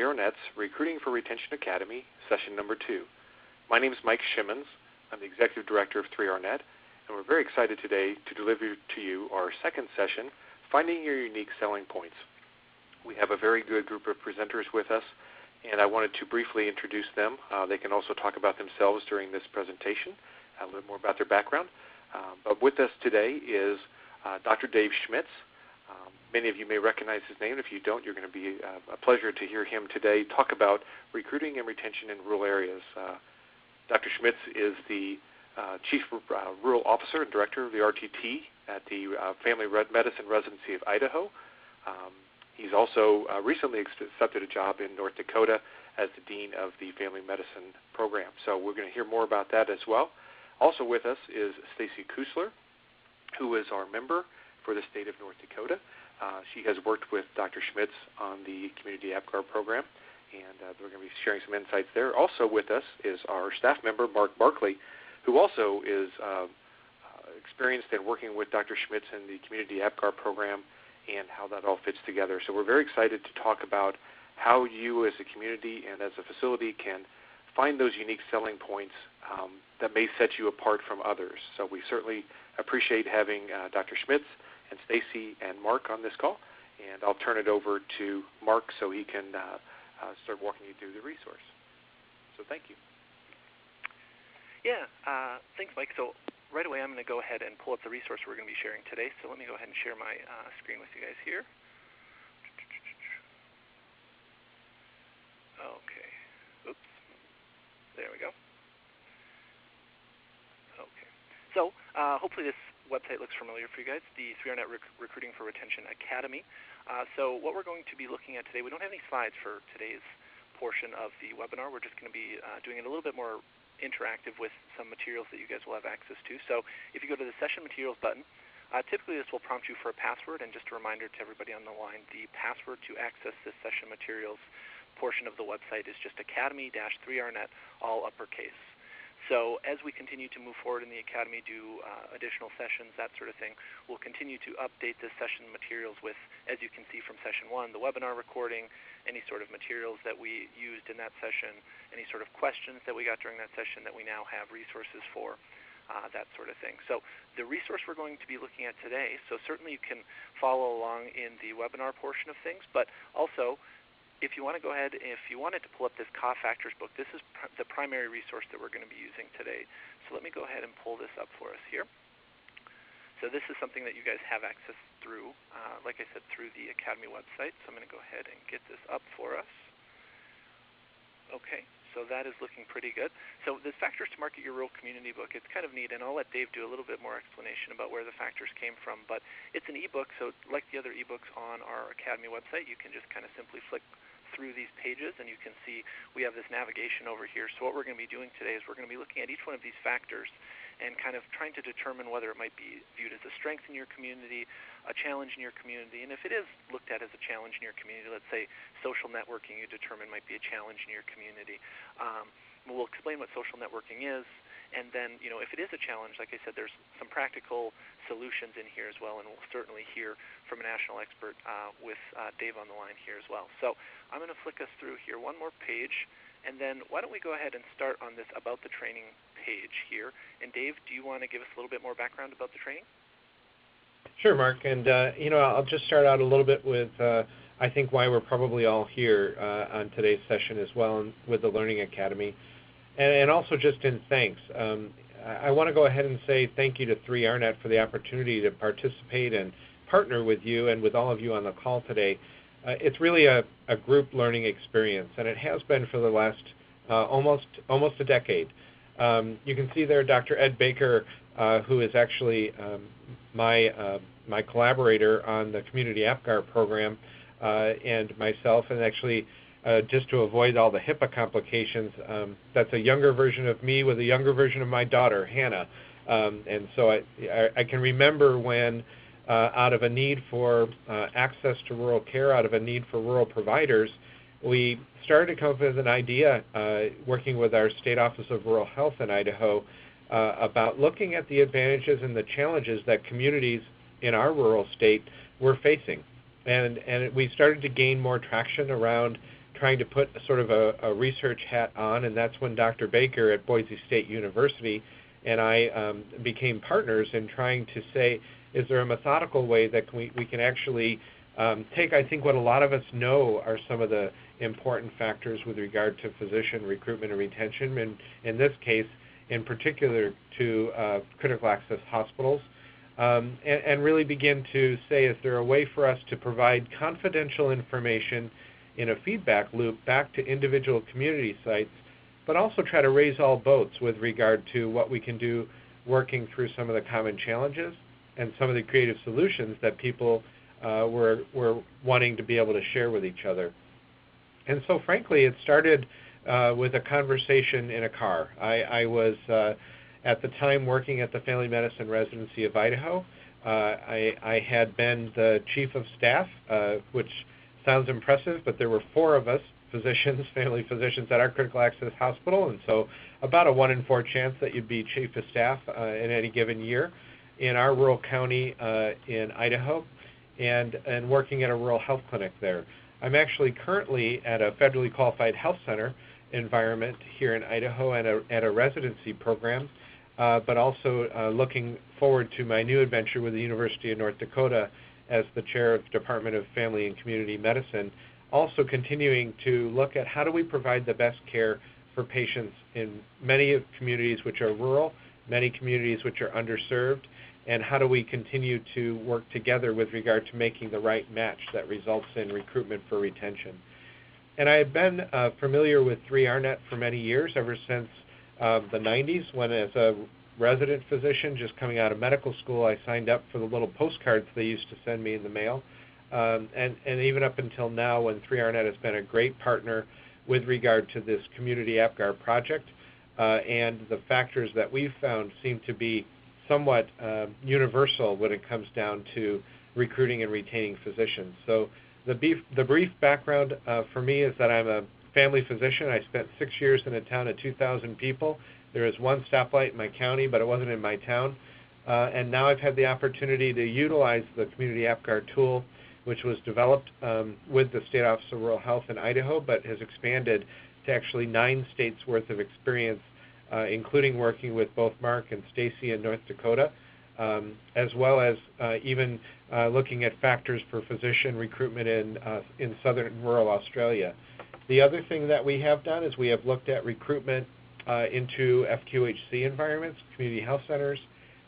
3RNet's Recruiting for Retention Academy, session number 2. My name is Mike Schmitz. I'm the Executive Director of 3RNet, and we're very excited today to deliver to you our second session, Finding Your Unique Selling Points. We have a very good group of presenters with us, and I wanted to briefly introduce them. They can also talk about themselves during this presentation, a little more about their background. But with us today is Dr. Dave Schmitz. Many of you may recognize his name. If you don't, you're going to be a pleasure to hear him today talk about recruiting and retention in rural areas. Dr. Schmitz is the Chief Rural Officer and Director of the RTT at the Family Medicine Residency of Idaho. He's also recently accepted a job in North Dakota as the Dean of the Family Medicine Program. So we're going to hear more about that as well. Also with us is Stacy Kusler, who is our member for the state of North Dakota. She has worked with Dr. Schmitz on the Community APGAR program, and we're going to be sharing some insights there. Also with us is our staff member, Mark Barclay, who also is experienced in working with Dr. Schmitz in the Community APGAR program and how that all fits together. So we're very excited to talk about how you as a community and as a facility can find those unique selling points that may set you apart from others. So we certainly appreciate having Dr. Schmitz and Stacy and Mark on this call, and I'll turn it over to Mark so he can start walking you through the resource. So thank you. Yeah, thanks, Mike. So right away I'm going to go ahead and pull up the resource we're going to be sharing today. So let me go ahead and share my screen with you guys here. Okay. Oops. There we go. Okay. So hopefully this website looks familiar for you guys, the 3RNet Recruiting for Retention Academy. So what we're going to be looking at today, we don't have any slides for today's portion of the webinar. We're just going to be doing it a little bit more interactive with some materials that you guys will have access to. So if you go to the Session Materials button, typically this will prompt you for a password, and just a reminder to everybody on the line, the password to access this Session Materials portion of the website is just Academy-3RNet, all uppercase. So as we continue to move forward in the Academy, do additional sessions, that sort of thing, we'll continue to update the session materials with, as you can see from Session 1, the webinar recording, any sort of materials that we used in that session, any sort of questions that we got during that session that we now have resources for, that sort of thing. So the resource we're going to be looking at today, so certainly you can follow along in the webinar portion of things, but also if you want to go ahead, if you wanted to pull up this Cough Factors book, this is the primary resource that we're going to be using today. So let me go ahead and pull this up for us here. So this is something that you guys have access through, like I said, through the Academy website. So I'm going to go ahead and get this up for us. Okay, so that is looking pretty good. So this Factors to Market Your Rural Community book, it's kind of neat, and I'll let Dave do a little bit more explanation about where the factors came from. But it's an ebook, so like the other ebooks on our Academy website, you can just kind of simply flick through these pages, and you can see we have this navigation over here. So what we're going to be doing today is we're going to be looking at each one of these factors and kind of trying to determine whether it might be viewed as a strength in your community, a challenge in your community, and if it is looked at as a challenge in your community, let's say social networking you determine might be a challenge in your community. We'll explain what social networking is, and then, you know, if it is a challenge, like I said, there's some practical solutions in here as well, and we'll certainly hear from a national expert with Dave on the line here as well. So I'm going to flick us through here one more page, and then why don't we go ahead and start on this About the Training page here. And Dave, do you want to give us a little bit more background about the training? Sure, Mark, and you know, I'll just start out a little bit with I think why we're probably all here on today's session as well, and with the Learning Academy. And also just in thanks. I want to go ahead and say thank you to 3RNet for the opportunity to participate and partner with you and with all of you on the call today. It's really a group learning experience, and it has been for the last almost a decade. You can see there Dr. Ed Baker, who is actually my collaborator on the Community APGAR program, and myself, and actually just to avoid all the HIPAA complications, that's a younger version of me with a younger version of my daughter, Hannah. And so I can remember when, out of a need for access to rural care, out of a need for rural providers, we started to come up with an idea, working with our State Office of Rural Health in Idaho, about looking at the advantages and the challenges that communities in our rural state were facing. And we started to gain more traction around trying to put sort of a research hat on, and that's when Dr. Baker at Boise State University and I became partners in trying to say, is there a methodical way that we can actually take, I think, what a lot of us know are some of the important factors with regard to physician recruitment and retention, and in this case, in particular to critical access hospitals, and really begin to say, is there a way for us to provide confidential information in a feedback loop back to individual community sites, but also try to raise all boats with regard to what we can do working through some of the common challenges and some of the creative solutions that people were wanting to be able to share with each other. And so frankly, it started with a conversation in a car. I was at the time working at the Family Medicine Residency of Idaho. I had been the chief of staff, which sounds impressive, but there were 4 of us, physicians, family physicians at our critical access hospital, and so about a 1 in 4 chance that you'd be chief of staff in any given year in our rural county in Idaho, and working at a rural health clinic there. I'm actually currently at a federally qualified health center environment here in Idaho at a residency program, but also looking forward to my new adventure with the University of North Dakota as the chair of the Department of Family and Community Medicine, also continuing to look at how do we provide the best care for patients in many communities which are rural, many communities which are underserved, and how do we continue to work together with regard to making the right match that results in recruitment for retention. And I have been familiar with 3RNet for many years, ever since the 90s, when as a resident physician just coming out of medical school, I signed up for the little postcards they used to send me in the mail. And even up until now, when 3RNet has been a great partner with regard to this community APGAR project, and the factors that we've found seem to be somewhat universal when it comes down to recruiting and retaining physicians. So the brief background for me is that I'm a family physician. I spent 6 years in a town of 2,000 people. There is 1 stoplight in my county, but it wasn't in my town. And now I've had the opportunity to utilize the community APGAR tool, which was developed with the State Office of Rural Health in Idaho, but has expanded to actually 9 states worth of experience, including working with both Mark and Stacy in North Dakota, as well as even looking at factors for physician recruitment in southern rural Australia. The other thing that we have done is we have looked at recruitment into FQHC environments, community health centers.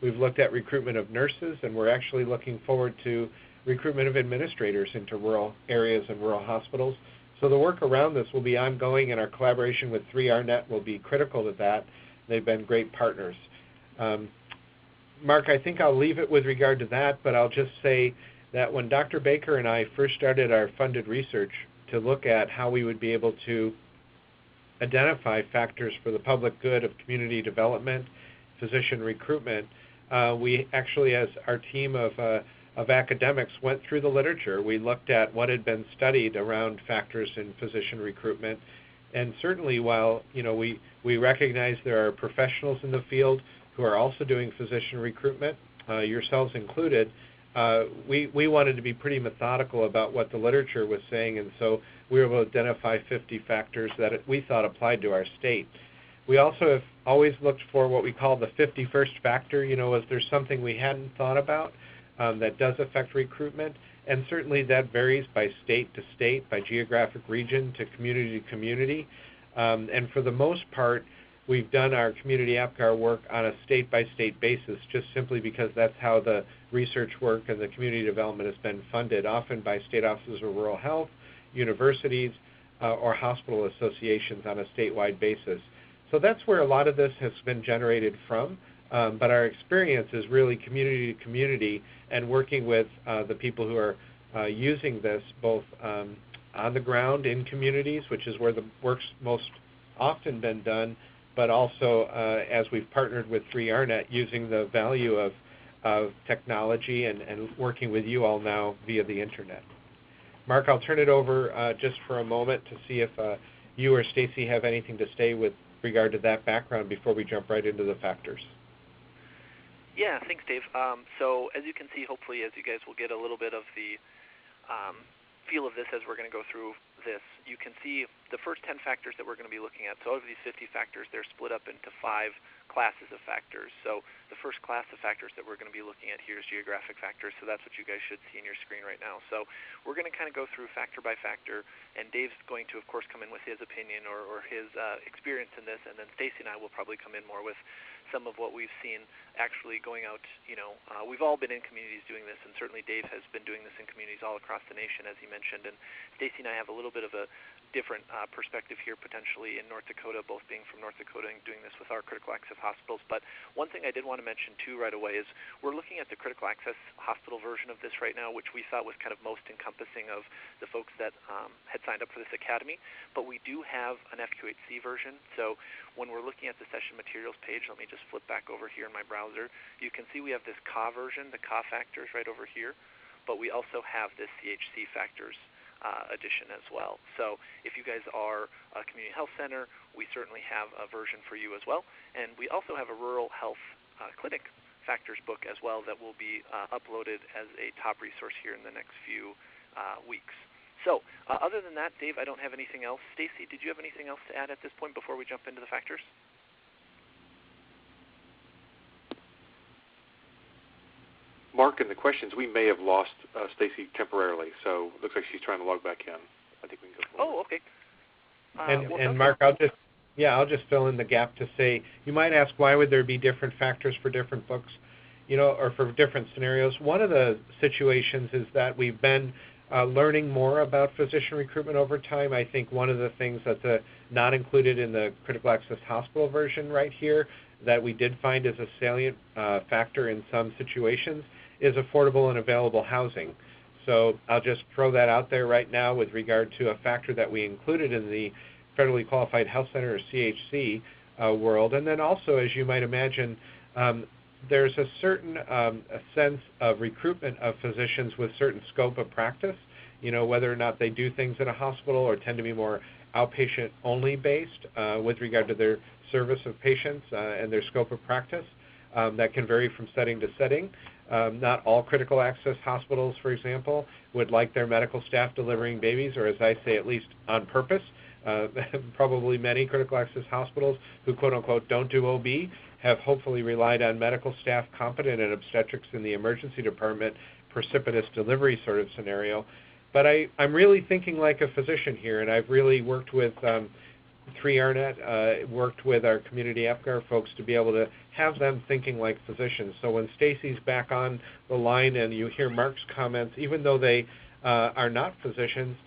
We've looked at recruitment of nurses, and we're actually looking forward to recruitment of administrators into rural areas and rural hospitals. So the work around this will be ongoing, and our collaboration with 3RNet will be critical to that. They've been great partners. Mark, I think I'll leave it with regard to that, but I'll just say that when Dr. Baker and I first started our funded research to look at how we would be able to identify factors for the public good of community development, physician recruitment, we actually, as our team of academics, went through the literature. We looked at what had been studied around factors in physician recruitment, and certainly while we recognize there are professionals in the field who are also doing physician recruitment, yourselves included, we wanted to be pretty methodical about what the literature was saying, and so we were able to identify 50 factors that we thought applied to our state. We also have always looked for what we call the 51st factor. Is there something we hadn't thought about that does affect recruitment? And certainly that varies by state to state, by geographic region to community. And for the most part, we've done our community APGAR work on a state-by-state basis, just simply because that's how the research work and the community development has been funded, often by state offices of rural health, universities, or hospital associations on a statewide basis. So that's where a lot of this has been generated from, but our experience is really community to community and working with the people who are using this both on the ground in communities, which is where the work's most often been done, but also as we've partnered with 3RNet, using the value of technology and working with you all now via the internet. Mark, I'll turn it over just for a moment to see if you or Stacy have anything to say with regard to that background before we jump right into the factors. Yeah, thanks, Dave. So as you can see, hopefully, as you guys will get a little bit of the feel of this as we're going to go through this, you can see the first 10 factors that we're going to be looking at. So out of these 50 factors, they're split up into 5 classes of factors. So the first class of factors that we're going to be looking at here is geographic factors. So that's what you guys should see in your screen right now. So we're going to kind of go through factor by factor, and Dave's going to, of course, come in with his opinion or his experience in this, and then Stacy and I will probably come in more with some of what we've seen actually going out. We've all been in communities doing this, and certainly Dave has been doing this in communities all across the nation, as he mentioned. And Stacy and I have a little bit of a different perspective here potentially in North Dakota, both being from North Dakota and doing this with our critical access hospitals. But one thing I did want to mention too right away is we're looking at the critical access hospital version of this right now, which we thought was kind of most encompassing of the folks that had signed up for this academy. But we do have an FQHC version. So when we're looking at the session materials page, let me just flip back over here in my browser. You can see we have this CA version, the CA factors right over here, but we also have this CHC factors edition as well. So if you guys are a community health center, we certainly have a version for you as well. And we also have a rural health clinic factors book as well that will be uploaded as a top resource here in the next few weeks. So other than that, Dave, I don't have anything else. Stacy, did you have anything else to add at this point before we jump into the factors? Mark, in the questions, we may have lost Stacy temporarily, so it looks like she's trying to log back in. I think we can go forward. Oh, okay. And Mark, I'll just fill in the gap to say, you might ask, why would there be different factors for different books, or for different scenarios? One of the situations is that we've been learning more about physician recruitment over time. I think one of the things that's not included in the critical access hospital version right here that we did find as a salient factor in some situations is affordable and available housing. So I'll just throw that out there right now with regard to a factor that we included in the Federally Qualified Health Center, or CHC, world. And then also, as you might imagine, there's a certain a sense of recruitment of physicians with certain scope of practice, whether or not they do things in a hospital or tend to be more outpatient-only based with regard to their service of patients and their scope of practice. That can vary from setting to setting. Not all critical access hospitals, for example, would like their medical staff delivering babies, or as I say, at least on purpose. Probably many critical access hospitals who, quote-unquote, don't do OB have hopefully relied on medical staff competent in obstetrics in the emergency department, precipitous delivery sort of scenario. But I'm really thinking like a physician here, and I've really worked with 3RNet, worked with our community APGAR folks to be able to have them thinking like physicians. So when Stacy's back on the line and you hear Mark's comments, even though they are not physicians,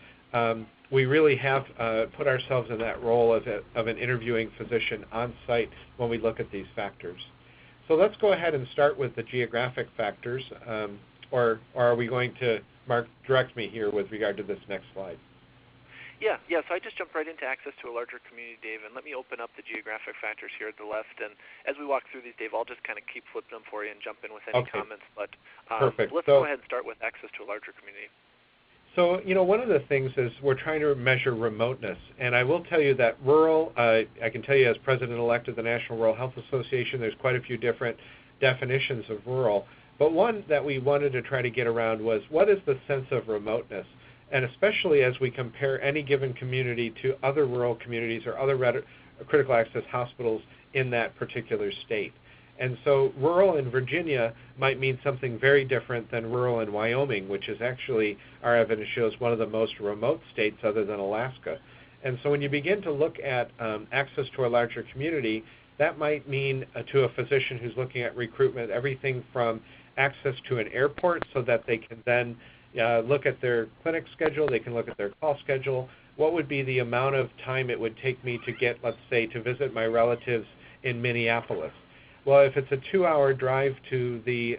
we really have put ourselves in that role of an interviewing physician on site when we look at these factors. So let's go ahead and start with the geographic factors, or are we going to, Mark, direct me here with regard to this next slide? Yeah, so I just jumped right into access to a larger community, Dave, and let me open up the geographic factors here at the left. And as we walk through these, Dave, I'll just kind of keep flipping them for you and jump in with any comments. But Perfect. Let's go ahead and start with access to a larger community. So, one of the things is we're trying to measure remoteness. And I will tell you that rural, I can tell you as president-elect of the National Rural Health Association, there's quite a few different definitions of rural. But one that we wanted to try to get around was, what is the sense of remoteness? And especially as we compare any given community to other rural communities or other critical access hospitals in that particular state. And so rural in Virginia might mean something very different than rural in Wyoming, which is actually, our evidence shows, one of the most remote states other than Alaska. And so when you begin to look at access to a larger community, that might mean to a physician who's looking at recruitment everything from access to an airport so that they can then look at their clinic schedule, they can look at their call schedule. What would be the amount of time it would take me to get, let's say, to visit my relatives in Minneapolis? Well, if it's a 2-hour drive to the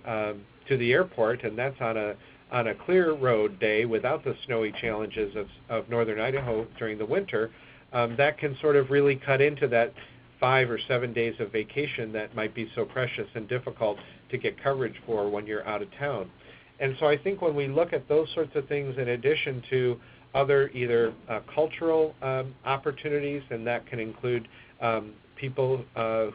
airport, and that's on a clear road day without the snowy challenges of northern Idaho during the winter, that can sort of really cut into that 5 or 7 days of vacation that might be so precious and difficult to get coverage for when you're out of town. And so I think when we look at those sorts of things in addition to other either cultural opportunities, and that can include people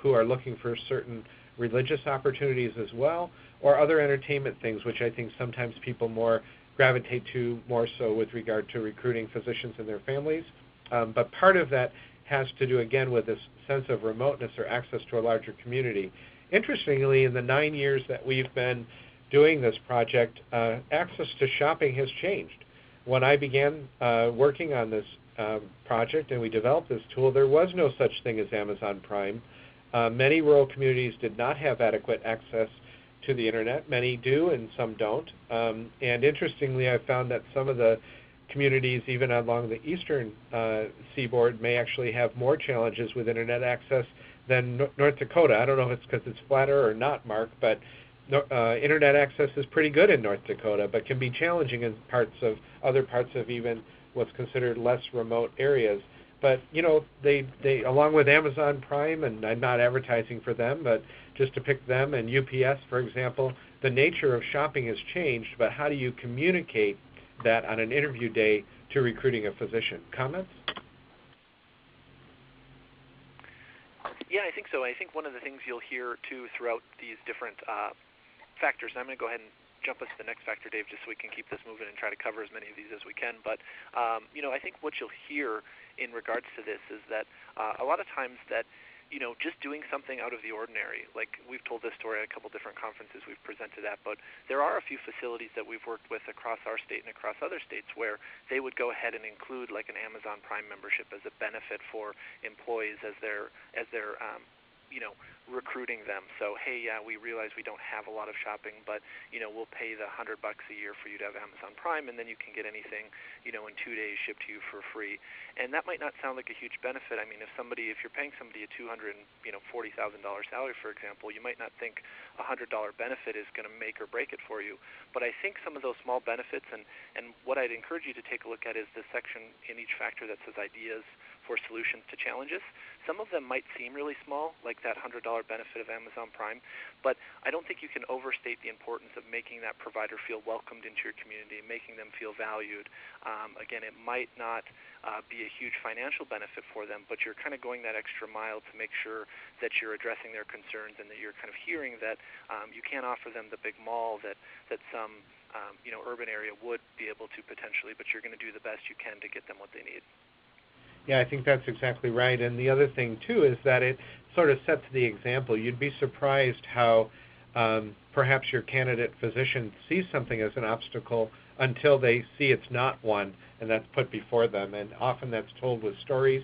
who are looking for certain religious opportunities as well, or other entertainment things, which I think sometimes people more gravitate to more so with regard to recruiting physicians and their families. But part of that has to do, again, with this sense of remoteness or access to a larger community. Interestingly, in the 9 years that we've been doing this project, access to shopping has changed. When I began working on this project and we developed this tool, there was no such thing as Amazon Prime. Many rural communities did not have adequate access to the internet. Many do and some don't. And interestingly, I found that some of the communities, even along the eastern seaboard, may actually have more challenges with internet access than North Dakota. I don't know if it's because it's flatter or not, Mark, but internet access is pretty good in North Dakota, but can be challenging in other parts of even what's considered less remote areas. But they along with Amazon Prime, and I'm not advertising for them, but just to pick them, and UPS, for example, the nature of shopping has changed. But how do you communicate that on an interview day to recruiting a physician? Comments? Yeah, I think so. I think one of the things you'll hear too throughout these different factors, and I'm going to go ahead and jump us to the next factor, Dave, just so we can keep this moving and try to cover as many of these as we can. But I think what you'll hear in regards to this is that a lot of times that just doing something out of the ordinary, like we've told this story at a couple different conferences we've presented at, but there are a few facilities that we've worked with across our state and across other states where they would go ahead and include like an Amazon Prime membership as a benefit for employees as they're recruiting them. So, hey, yeah, we realize we don't have a lot of shopping, but, we'll pay the $100 a year for you to have Amazon Prime, and then you can get anything, in 2 days shipped to you for free. And that might not sound like a huge benefit. I mean, if you're paying somebody a $240,000 salary, for example, you might not think a $100 benefit is going to make or break it for you. But I think some of those small benefits, and what I'd encourage you to take a look at is the section in each factor that says ideas for solutions to challenges. Some of them might seem really small, like that $100 benefit of Amazon Prime, but I don't think you can overstate the importance of making that provider feel welcomed into your community, making them feel valued. Again, it might not be a huge financial benefit for them, but you're kind of going that extra mile to make sure that you're addressing their concerns and that you're kind of hearing that you can't offer them the big mall that some urban area would be able to potentially, but you're going to do the best you can to get them what they need. Yeah, I think that's exactly right. And the other thing, too, is that it sort of sets the example. You'd be surprised how perhaps your candidate physician sees something as an obstacle until they see it's not one, and that's put before them. And often that's told with stories,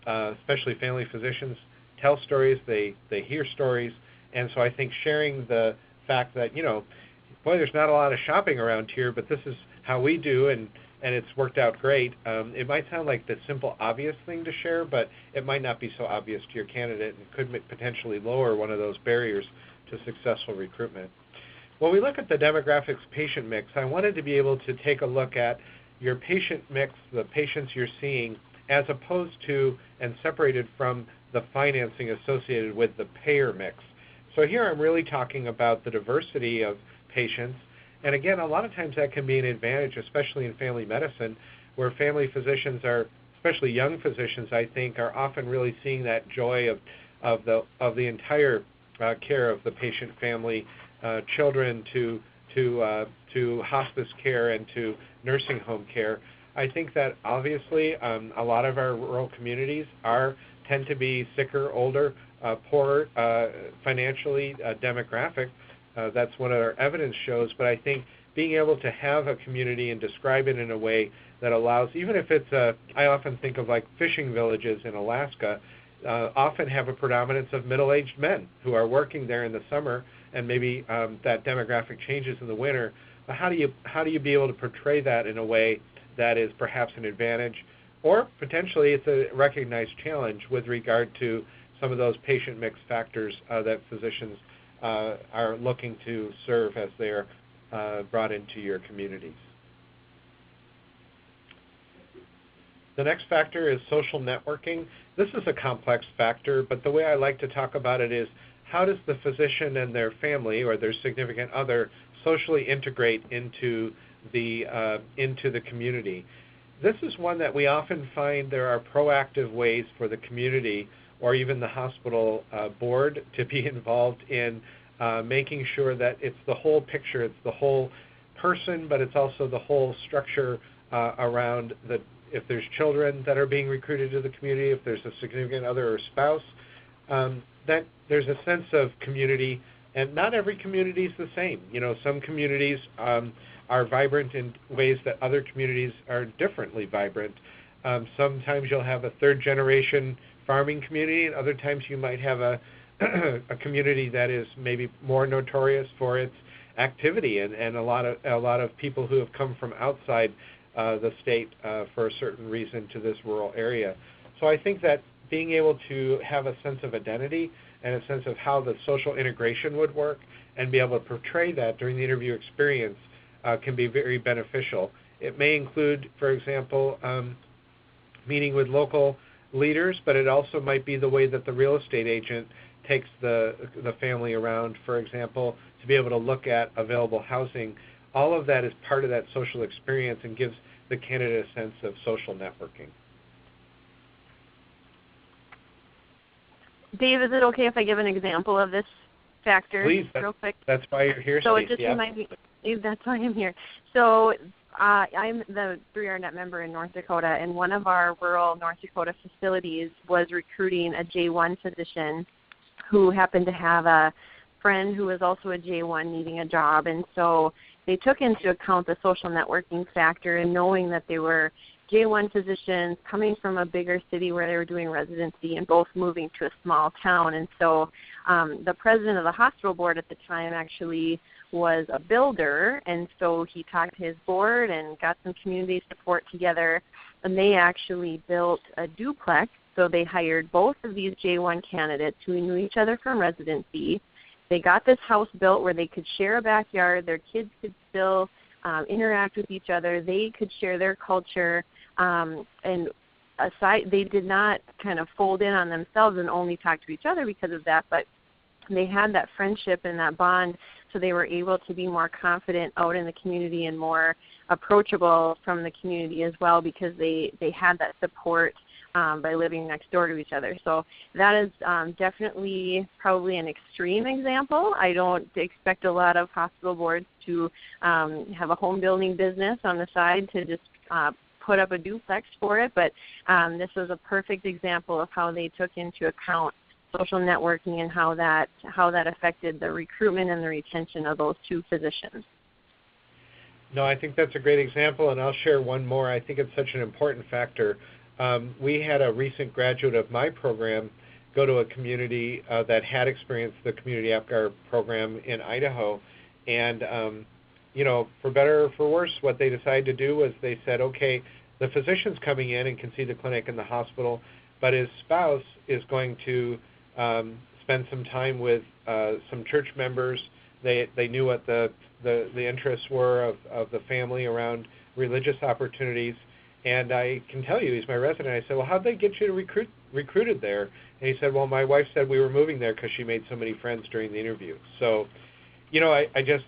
especially family physicians tell stories, they hear stories. And so I think sharing the fact that, boy, there's not a lot of shopping around here, but this is how we do, and it's worked out great. It might sound like the simple, obvious thing to share, but it might not be so obvious to your candidate and could potentially lower one of those barriers to successful recruitment. When we look at the demographics patient mix, I wanted to be able to take a look at your patient mix, the patients you're seeing, as opposed to and separated from the financing associated with the payer mix. So here I'm really talking about the diversity of patients. And again, a lot of times that can be an advantage, especially in family medicine, where family physicians are, especially young physicians, I think, are often really seeing that joy of the entire care of the patient family, children to hospice care and to nursing home care. I think that obviously a lot of our rural communities tend to be sicker, older, poorer financially, demographic. That's what our evidence shows, but I think being able to have a community and describe it in a way that allows, even if it's I often think of like fishing villages in Alaska, often have a predominance of middle-aged men who are working there in the summer, and maybe that demographic changes in the winter. But how do you be able to portray that in a way that is perhaps an advantage, or potentially it's a recognized challenge with regard to some of those patient mix factors that physicians are looking to serve as they're brought into your communities. The next factor is social networking. This is a complex factor, but the way I like to talk about it is how does the physician and their family or their significant other socially integrate into the community. This is one that we often find there are proactive ways for the community or even the hospital board to be involved in making sure that it's the whole picture, it's the whole person, but it's also the whole structure around if there's children that are being recruited to the community, if there's a significant other or spouse, that there's a sense of community, and not every community is the same. Some communities are vibrant in ways that other communities are differently vibrant. Sometimes you'll have a third-generation farming community, and other times you might have a community that is maybe more notorious for its activity and a lot of people who have come from outside the state for a certain reason to this rural area. So I think that being able to have a sense of identity and a sense of how the social integration would work and be able to portray that during the interview experience can be very beneficial. It may include, for example, meeting with local leaders, but it also might be the way that the real estate agent takes the family around, for example, to be able to look at available housing. All of that is part of that social experience and gives the candidate a sense of social networking. Dave, is it okay if I give an example of this factor? Please, real quick? That's why you're here, So Stacy. it just reminds me, that's why I'm here. So I'm the 3RNet member in North Dakota, and one of our rural North Dakota facilities was recruiting a J1 physician who happened to have a friend who was also a J1 needing a job. And so they took into account the social networking factor and knowing that they were J1 physicians coming from a bigger city where they were doing residency and both moving to a small town. And so the president of the hospital board at the time actually was a builder, and so he talked to his board and got some community support together, and they actually built a duplex. So they hired both of these J1 candidates who knew each other from residency. They got this house built where they could share a backyard. Their kids could still interact with each other. They could share their culture. And aside, they did not kind of fold in on themselves and only talk to each other because of that, but they had that friendship and that bond, so they were able to be more confident out in the community and more approachable from the community as well because they had that support by living next door to each other. So that is definitely probably an extreme example. I don't expect a lot of hospital boards to have a home building business on the side to just put up a duplex for it, but this was a perfect example of how they took into account social networking and how that affected the recruitment and the retention of those two physicians. No, I think that's a great example, and I'll share one more. I think it's such an important factor. We had a recent graduate of my program go to a community that had experienced the Community APGAR program in Idaho, and for better or for worse, what they decided to do was they said, okay, the physician's coming in and can see the clinic and the hospital, but his spouse is going to spend some time with some church members. They knew what the interests were of the family around religious opportunities. And I can tell you, he's my resident. I said, well, how'd they get you recruited there? And he said, well, my wife said we were moving there because she made so many friends during the interview. So, I just,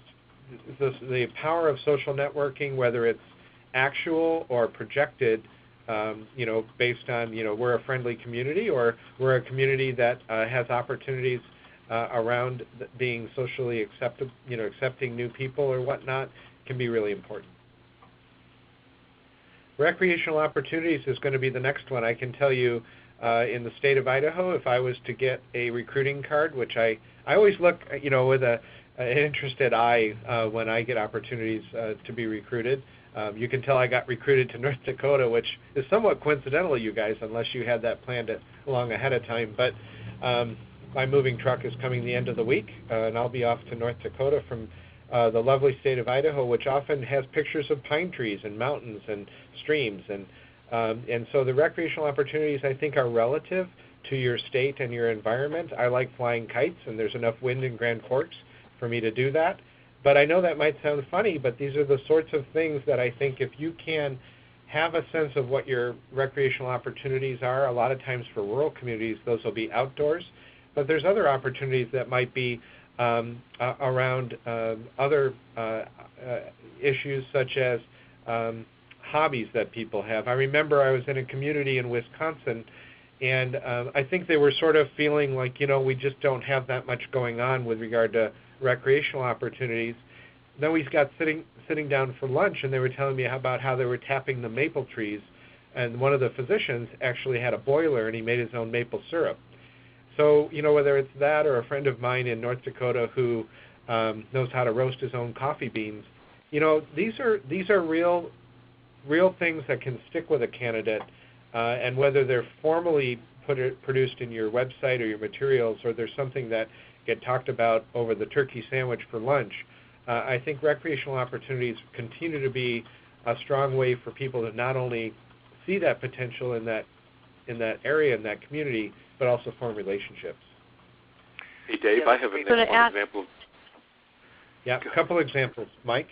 the power of social networking, whether it's actual or projected, based on, we're a friendly community or we're a community that has opportunities around being socially accepting new people or whatnot, can be really important. Recreational opportunities is going to be the next one. I can tell you in the state of Idaho, if I was to get a recruiting card, which I always look, with an interested eye when I get opportunities to be recruited. You can tell I got recruited to North Dakota, which is somewhat coincidental, you guys, unless you had that planned long ahead of time. But my moving truck is coming the end of the week, and I'll be off to North Dakota from the lovely state of Idaho, which often has pictures of pine trees and mountains and streams. And so the recreational opportunities, I think, are relative to your state and your environment. I like flying kites, and there's enough wind in Grand Forks for me to do that. But I know that might sound funny, but these are the sorts of things that I think if you can have a sense of what your recreational opportunities are, a lot of times for rural communities, those will be outdoors. But there's other opportunities that might be around other issues such as hobbies that people have. I remember I was in a community in Wisconsin, and I think they were sort of feeling like, we just don't have that much going on with regard to recreational opportunities. then we got sitting down for lunch, and they were telling me about how they were tapping the maple trees, and one of the physicians actually had a boiler, and he made his own maple syrup. So, whether it's that or a friend of mine in North Dakota who knows how to roast his own coffee beans, these are real things that can stick with a candidate, and whether they're formally produced in your website or your materials, or there's something that get talked about over the turkey sandwich for lunch, I think recreational opportunities continue to be a strong way for people to not only see that potential in that area, in that community, but also form relationships. Hey, Dave, I have one example. Yeah, a couple examples. Mike?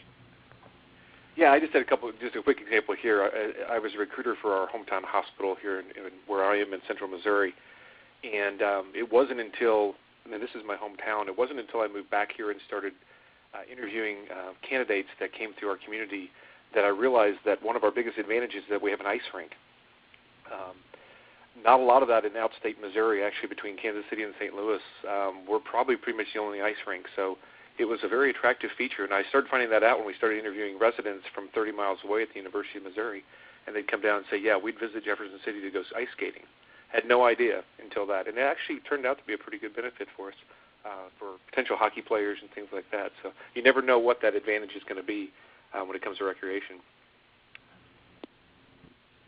Yeah, I just had just a quick example here. I was a recruiter for our hometown hospital here in where I am in central Missouri, and it wasn't until, and this is my hometown, it wasn't until I moved back here and started interviewing candidates that came through our community that I realized that one of our biggest advantages is that we have an ice rink. Not a lot of that in outstate Missouri, actually, between Kansas City and St. Louis. We're probably pretty much the only ice rink, so it was a very attractive feature, and I started finding that out when we started interviewing residents from 30 miles away at the University of Missouri, and they'd come down and say, yeah, we'd visit Jefferson City to go ice skating. Had no idea until that, and it actually turned out to be a pretty good benefit for us, for potential hockey players and things like that. So you never know what that advantage is going to be when it comes to recreation.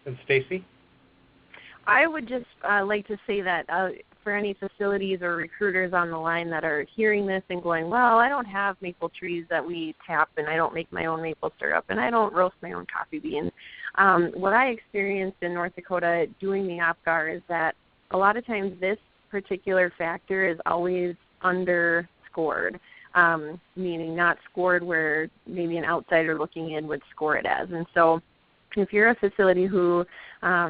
And Stacy? I would just like to say that for any facilities or recruiters on the line that are hearing this and going, well, I don't have maple trees that we tap, and I don't make my own maple syrup, and I don't roast my own coffee beans. What I experienced in North Dakota doing the OPGAR is that a lot of times this particular factor is always underscored, meaning not scored where maybe an outsider looking in would score it as. And so if you're a facility who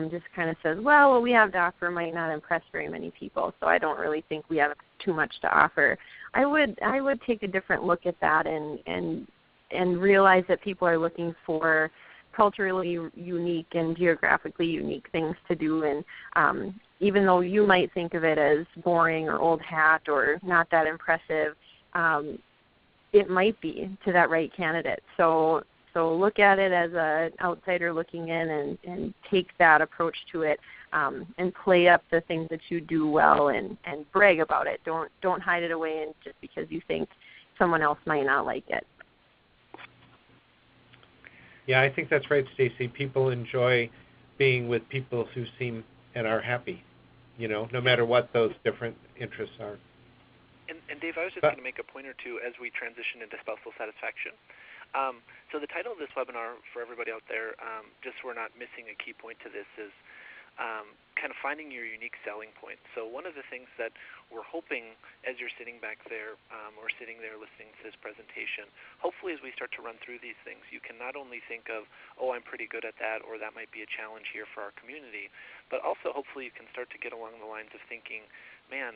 just kind of says, well, what we have to offer might not impress very many people, so I don't really think we have too much to offer, I would take a different look at that and realize that people are looking for culturally unique and geographically unique things to do. And even though you might think of it as boring or old hat or not that impressive, it might be to that right candidate. So look at it as an outsider looking in and take that approach to it, and play up the things that you do well and brag about it. Don't hide it away and just because you think someone else might not like it. Yeah, I think that's right, Stacy. People enjoy being with people who seem and are happy, no matter what those different interests are. And Dave, I was just going to make a point or two as we transition into spousal satisfaction. So the title of this webinar for everybody out there, just so we're not missing a key point to this, is kind of finding your unique selling point. So one of the things that we're hoping as you're sitting back there or sitting there listening to this presentation, hopefully as we start to run through these things, you can not only think of, oh, I'm pretty good at that, or that might be a challenge here for our community, but also hopefully you can start to get along the lines of thinking, man,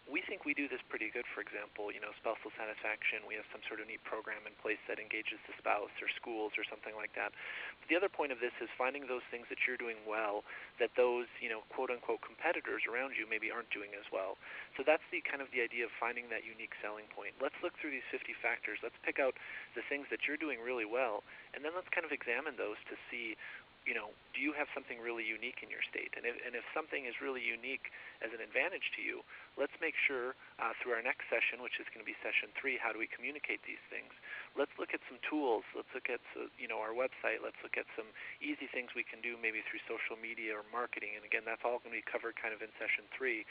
we think we do this pretty good. For example, spousal satisfaction, we have some sort of neat program in place that engages the spouse or schools or something like that. But the other point of this is finding those things that you're doing well that those, quote-unquote competitors around you maybe aren't doing as well. So that's the kind of the idea of finding that unique selling point. Let's look through these 50 factors. Let's pick out the things that you're doing really well, and then let's kind of examine those to see, do you have something really unique in your state? And if something is really unique as an advantage to you, let's make sure through our next session, which is going to be session 3, how do we communicate these things? Let's look at some tools. Let's look at our website. Let's look at some easy things we can do maybe through social media or marketing. And again, that's all going to be covered kind of in session 3.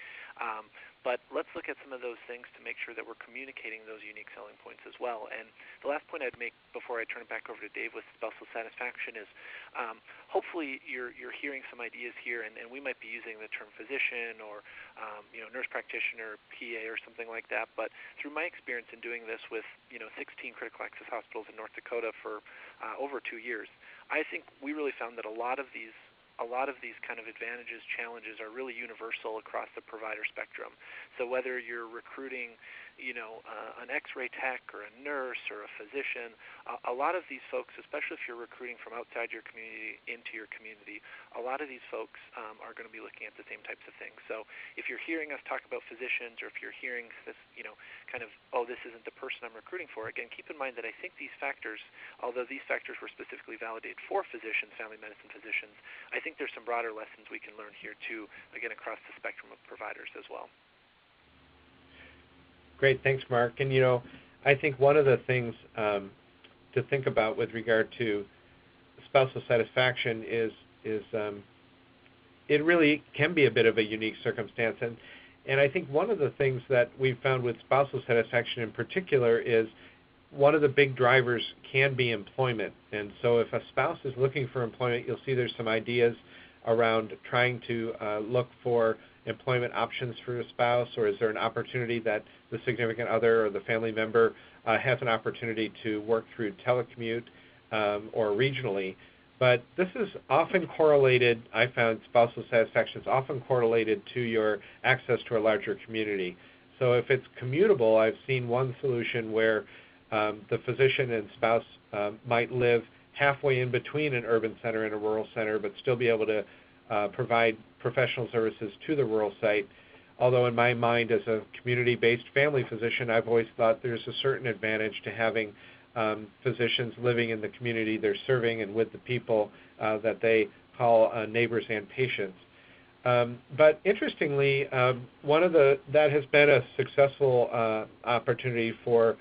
But let's look at some of those things to make sure that we're communicating those unique selling points as well. And the last point I'd make before I turn it back over to Dave with spousal satisfaction is hopefully you're hearing some ideas here, and we might be using the term physician or nurse practitioner, PA, or something like that. But through my experience in doing this with 16 critical access hospitals in North Dakota for over 2 years, I think we really found that a lot of these a lot of these kind of advantages, challenges are really universal across the provider spectrum. So whether you're recruiting, an X-ray tech or a nurse or a physician, a lot of these folks, especially if you're recruiting from outside your community into your community, a lot of these folks are going to be looking at the same types of things. So if you're hearing us talk about physicians, or if you're hearing this, kind of, oh, this isn't the person I'm recruiting for, again, keep in mind that I think these factors, although these factors were specifically validated for physicians, family medicine physicians, I think there's some broader lessons we can learn here too, again, across the spectrum of providers as well. Great, thanks, Mark. And I think one of the things to think about with regard to spousal satisfaction is it really can be a bit of a unique circumstance. And I think one of the things that we've found with spousal satisfaction in particular is one of the big drivers can be employment. And so if a spouse is looking for employment, you'll see there's some ideas around trying to look for employment options for a spouse, or is there an opportunity that the significant other or the family member has an opportunity to work through telecommute or regionally. But this is often correlated, I found spousal satisfaction is often correlated to your access to a larger community. So if it's commutable, I've seen one solution where the physician and spouse might live halfway in between an urban center and a rural center, but still be able to provide professional services to the rural site. Although in my mind, as a community-based family physician, I've always thought there's a certain advantage to having physicians living in the community they're serving and with the people that they call neighbors and patients. But interestingly, that has been a successful opportunity for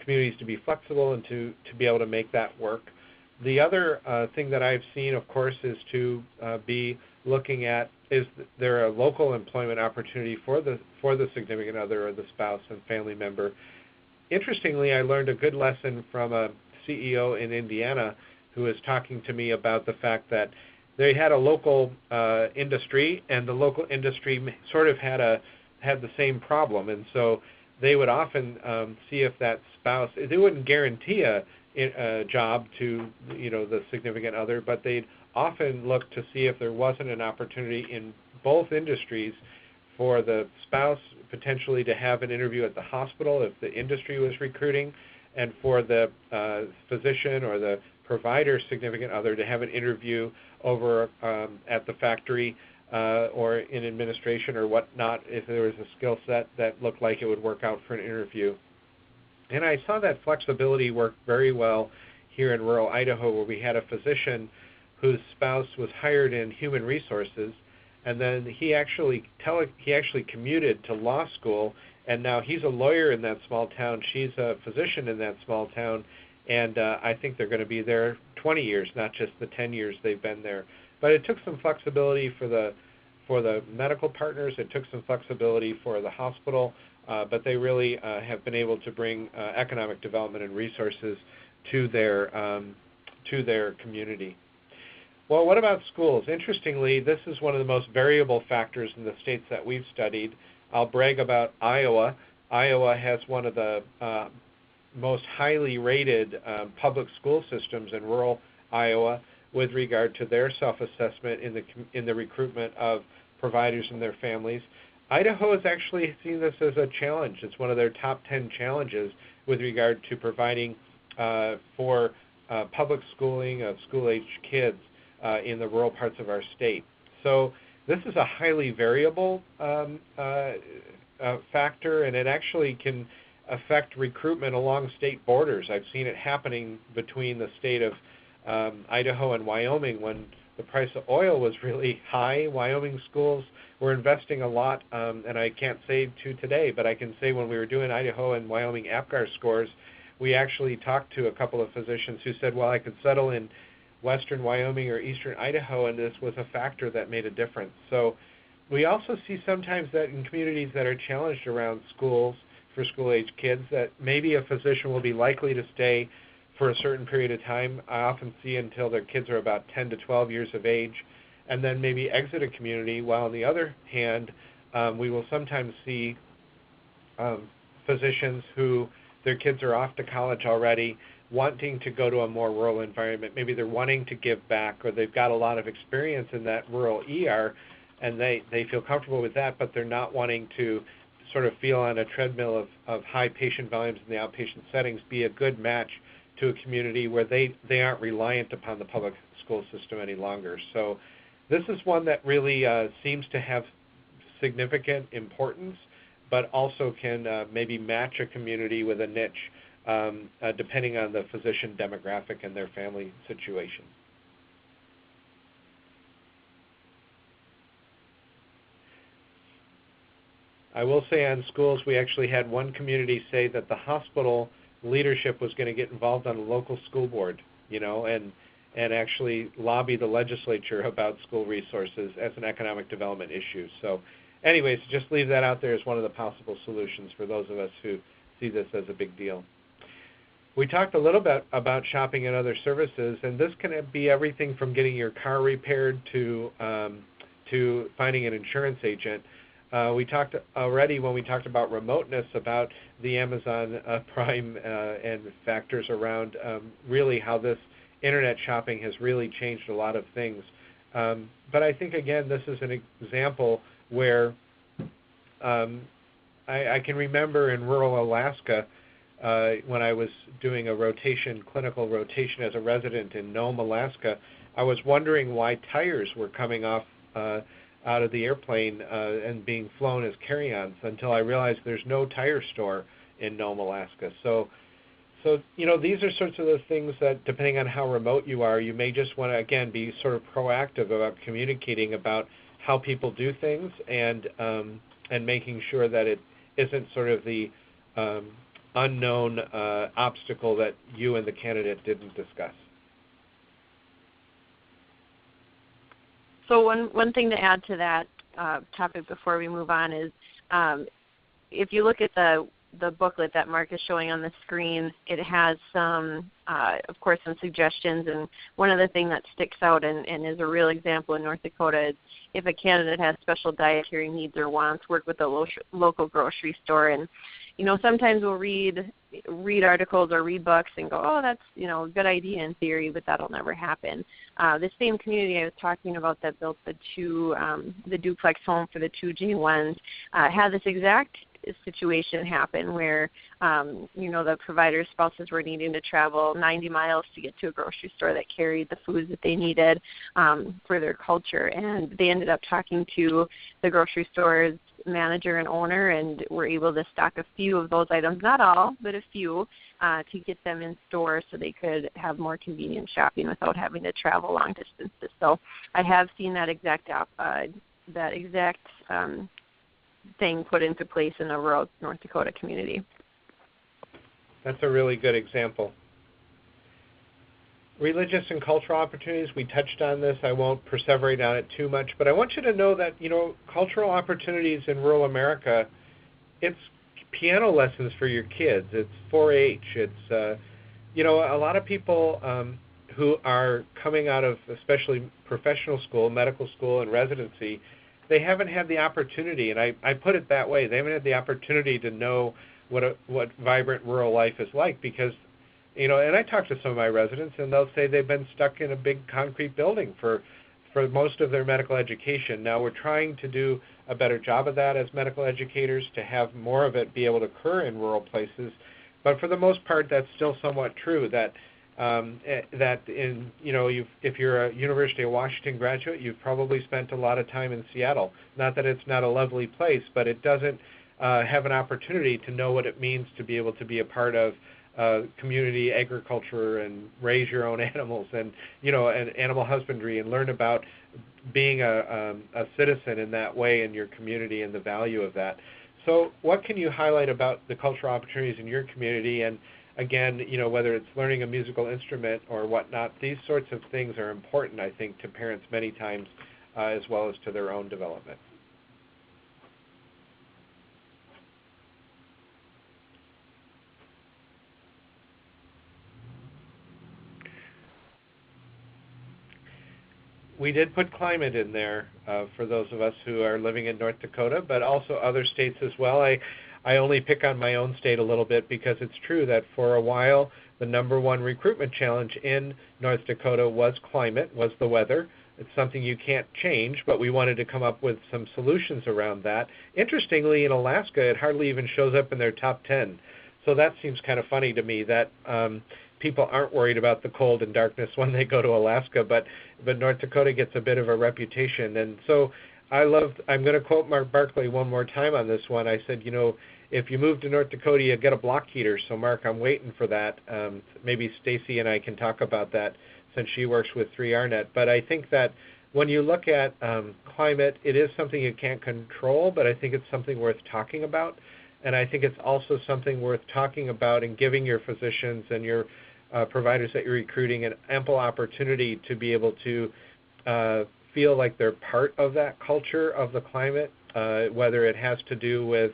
communities to be flexible and to be able to make that work. The other thing that I've seen, of course, is to be looking at, is there a local employment opportunity for the significant other or the spouse and family member. Interestingly, I learned a good lesson from a CEO in Indiana who was talking to me about the fact that they had a local industry, and the local industry sort of had the same problem, and so they would often see if that spouse, they wouldn't guarantee a job to the significant other, but they'd often look to see if there wasn't an opportunity in both industries for the spouse potentially to have an interview at the hospital if the industry was recruiting, and for the physician or the provider significant other to have an interview over at the factory or in administration or whatnot if there was a skill set that looked like it would work out for an interview. And I saw that flexibility work very well here in rural Idaho, where we had a physician whose spouse was hired in human resources, and then he actually commuted to law school, and now he's a lawyer in that small town. She's a physician in that small town, and I think they're going to be there 20 years, not just the 10 years they've been there. But it took some flexibility for the medical partners. It took some flexibility for the hospital. But they really have been able to bring economic development and resources to their community. Well, what about schools? Interestingly, this is one of the most variable factors in the states that we've studied. I'll brag about Iowa. Iowa has one of the most highly rated public school systems in rural Iowa with regard to their self-assessment in the recruitment of providers and their families. Idaho has actually seen this as a challenge. It's one of their top 10 challenges with regard to providing for public schooling of school-aged kids in the rural parts of our state. So this is a highly variable factor, and it actually can affect recruitment along state borders. I've seen it happening between the state of Idaho and Wyoming when the price of oil was really high. Wyoming schools were investing a lot, and I can't say to today, but I can say when we were doing Idaho and Wyoming APGAR scores, we actually talked to a couple of physicians who said, well, I could settle in western Wyoming or eastern Idaho, and this was a factor that made a difference. So we also see sometimes that in communities that are challenged around schools for school-age kids, that maybe a physician will be likely to stay for a certain period of time. I often see until their kids are about 10 to 12 years of age, and then maybe exit a community, while on the other hand, we will sometimes see physicians who their kids are off to college already, wanting to go to a more rural environment. Maybe they're wanting to give back, or they've got a lot of experience in that rural ER, and they feel comfortable with that, but they're not wanting to sort of feel on a treadmill of high patient volumes in the outpatient settings, be a good match to a community where they aren't reliant upon the public school system any longer. So this is one that really seems to have significant importance, but also can maybe match a community with a niche, depending on the physician demographic and their family situation. I will say on schools, we actually had one community say that the hospital leadership was going to get involved on the local school board, and actually lobby the legislature about school resources as an economic development issue. So anyways, just leave that out there as one of the possible solutions for those of us who see this as a big deal. We talked a little bit about shopping and other services, and this can be everything from getting your car repaired to finding an insurance agent. We talked already when we talked about remoteness about the Amazon Prime and factors around really how this internet shopping has really changed a lot of things. But I think, again, this is an example where I can remember in rural Alaska when I was doing a clinical rotation as a resident in Nome, Alaska, I was wondering why tires were coming off out of the airplane and being flown as carry-ons until I realized there's no tire store in Nome, Alaska. So these are sorts of the things that, depending on how remote you are, you may just want to, again, be sort of proactive about communicating about how people do things and making sure that it isn't sort of the unknown obstacle that you and the candidate didn't discuss. So one thing to add to that topic before we move on is if you look at the booklet that Mark is showing on the screen, it has some, of course, some suggestions. And one of the things that sticks out and is a real example in North Dakota is if a candidate has special dietary needs or wants, work with a local grocery store. And sometimes we'll read articles or read books and go, oh, that's a good idea in theory, but that'll never happen. The same community I was talking about that built the duplex home for the two J1s had this exact situation happen where the provider's spouses were needing to travel 90 miles to get to a grocery store that carried the foods that they needed for their culture, and they ended up talking to the grocery store's manager and owner and were able to stock a few of those items, not all, but a few, to get them in store so they could have more convenient shopping without having to travel long distances. So I have seen that exact thing put into place in a rural North Dakota community. That's a really good example. Religious and cultural opportunities, we touched on this. I won't perseverate on it too much, but I want you to know that, cultural opportunities in rural America, it's piano lessons for your kids. It's 4-H. It's, a lot of people who are coming out of especially professional school, medical school, and residency, they haven't had the opportunity, and I put it that way, they haven't had the opportunity to know what vibrant rural life is like because, and I talk to some of my residents, and they'll say they've been stuck in a big concrete building for most of their medical education. Now, we're trying to do a better job of that as medical educators to have more of it be able to occur in rural places, but for the most part, that's still somewhat true that if you're a University of Washington graduate, you've probably spent a lot of time in Seattle. Not that it's not a lovely place, but it doesn't have an opportunity to know what it means to be able to be a part of community agriculture and raise your own animals and animal husbandry and learn about being a citizen in that way in your community and the value of that. So what can you highlight about the cultural opportunities in your community? And again, whether it's learning a musical instrument or whatnot, these sorts of things are important, I think, to parents many times as well as to their own development. We did put climate in there for those of us who are living in North Dakota, but also other states as well. I only pick on my own state a little bit because it's true that for a while the #1 recruitment challenge in North Dakota was climate, was the weather. It's something you can't change, but we wanted to come up with some solutions around that. Interestingly, in Alaska, it hardly even shows up in their top 10. So that seems kind of funny to me that people aren't worried about the cold and darkness when they go to Alaska, but North Dakota gets a bit of a reputation. And so I'm going to quote Mark Barclay one more time on this one. I said, if you move to North Dakota, you get a block heater. So Mark, I'm waiting for that. Maybe Stacy and I can talk about that since she works with 3RNet. But I think that when you look at climate, it is something you can't control, but I think it's something worth talking about. And I think it's also something worth talking about and giving your physicians and your providers that you're recruiting an ample opportunity to be able to feel like they're part of that culture of the climate, whether it has to do with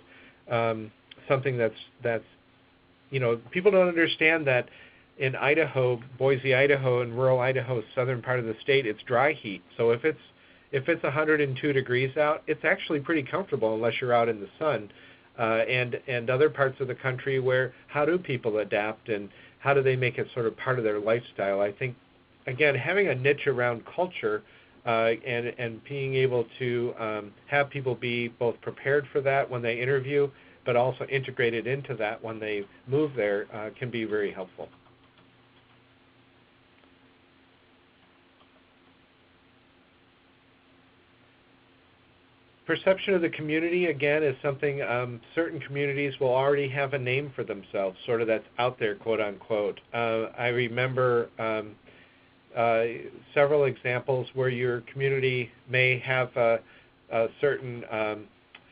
something that's people don't understand that in Idaho, Boise, Idaho, and rural Idaho, southern part of the state, it's dry heat. So if it's 102 degrees out, it's actually pretty comfortable unless you're out in the sun. And other parts of the country where how do people adapt and how do they make it sort of part of their lifestyle? I think, again, having a niche around culture and being able to have people be both prepared for that when they interview, but also integrated into that when they move there can be very helpful. Perception of the community, again, is something certain communities will already have a name for themselves, sort of that's out there, quote unquote. I remember several examples where your community may have a certain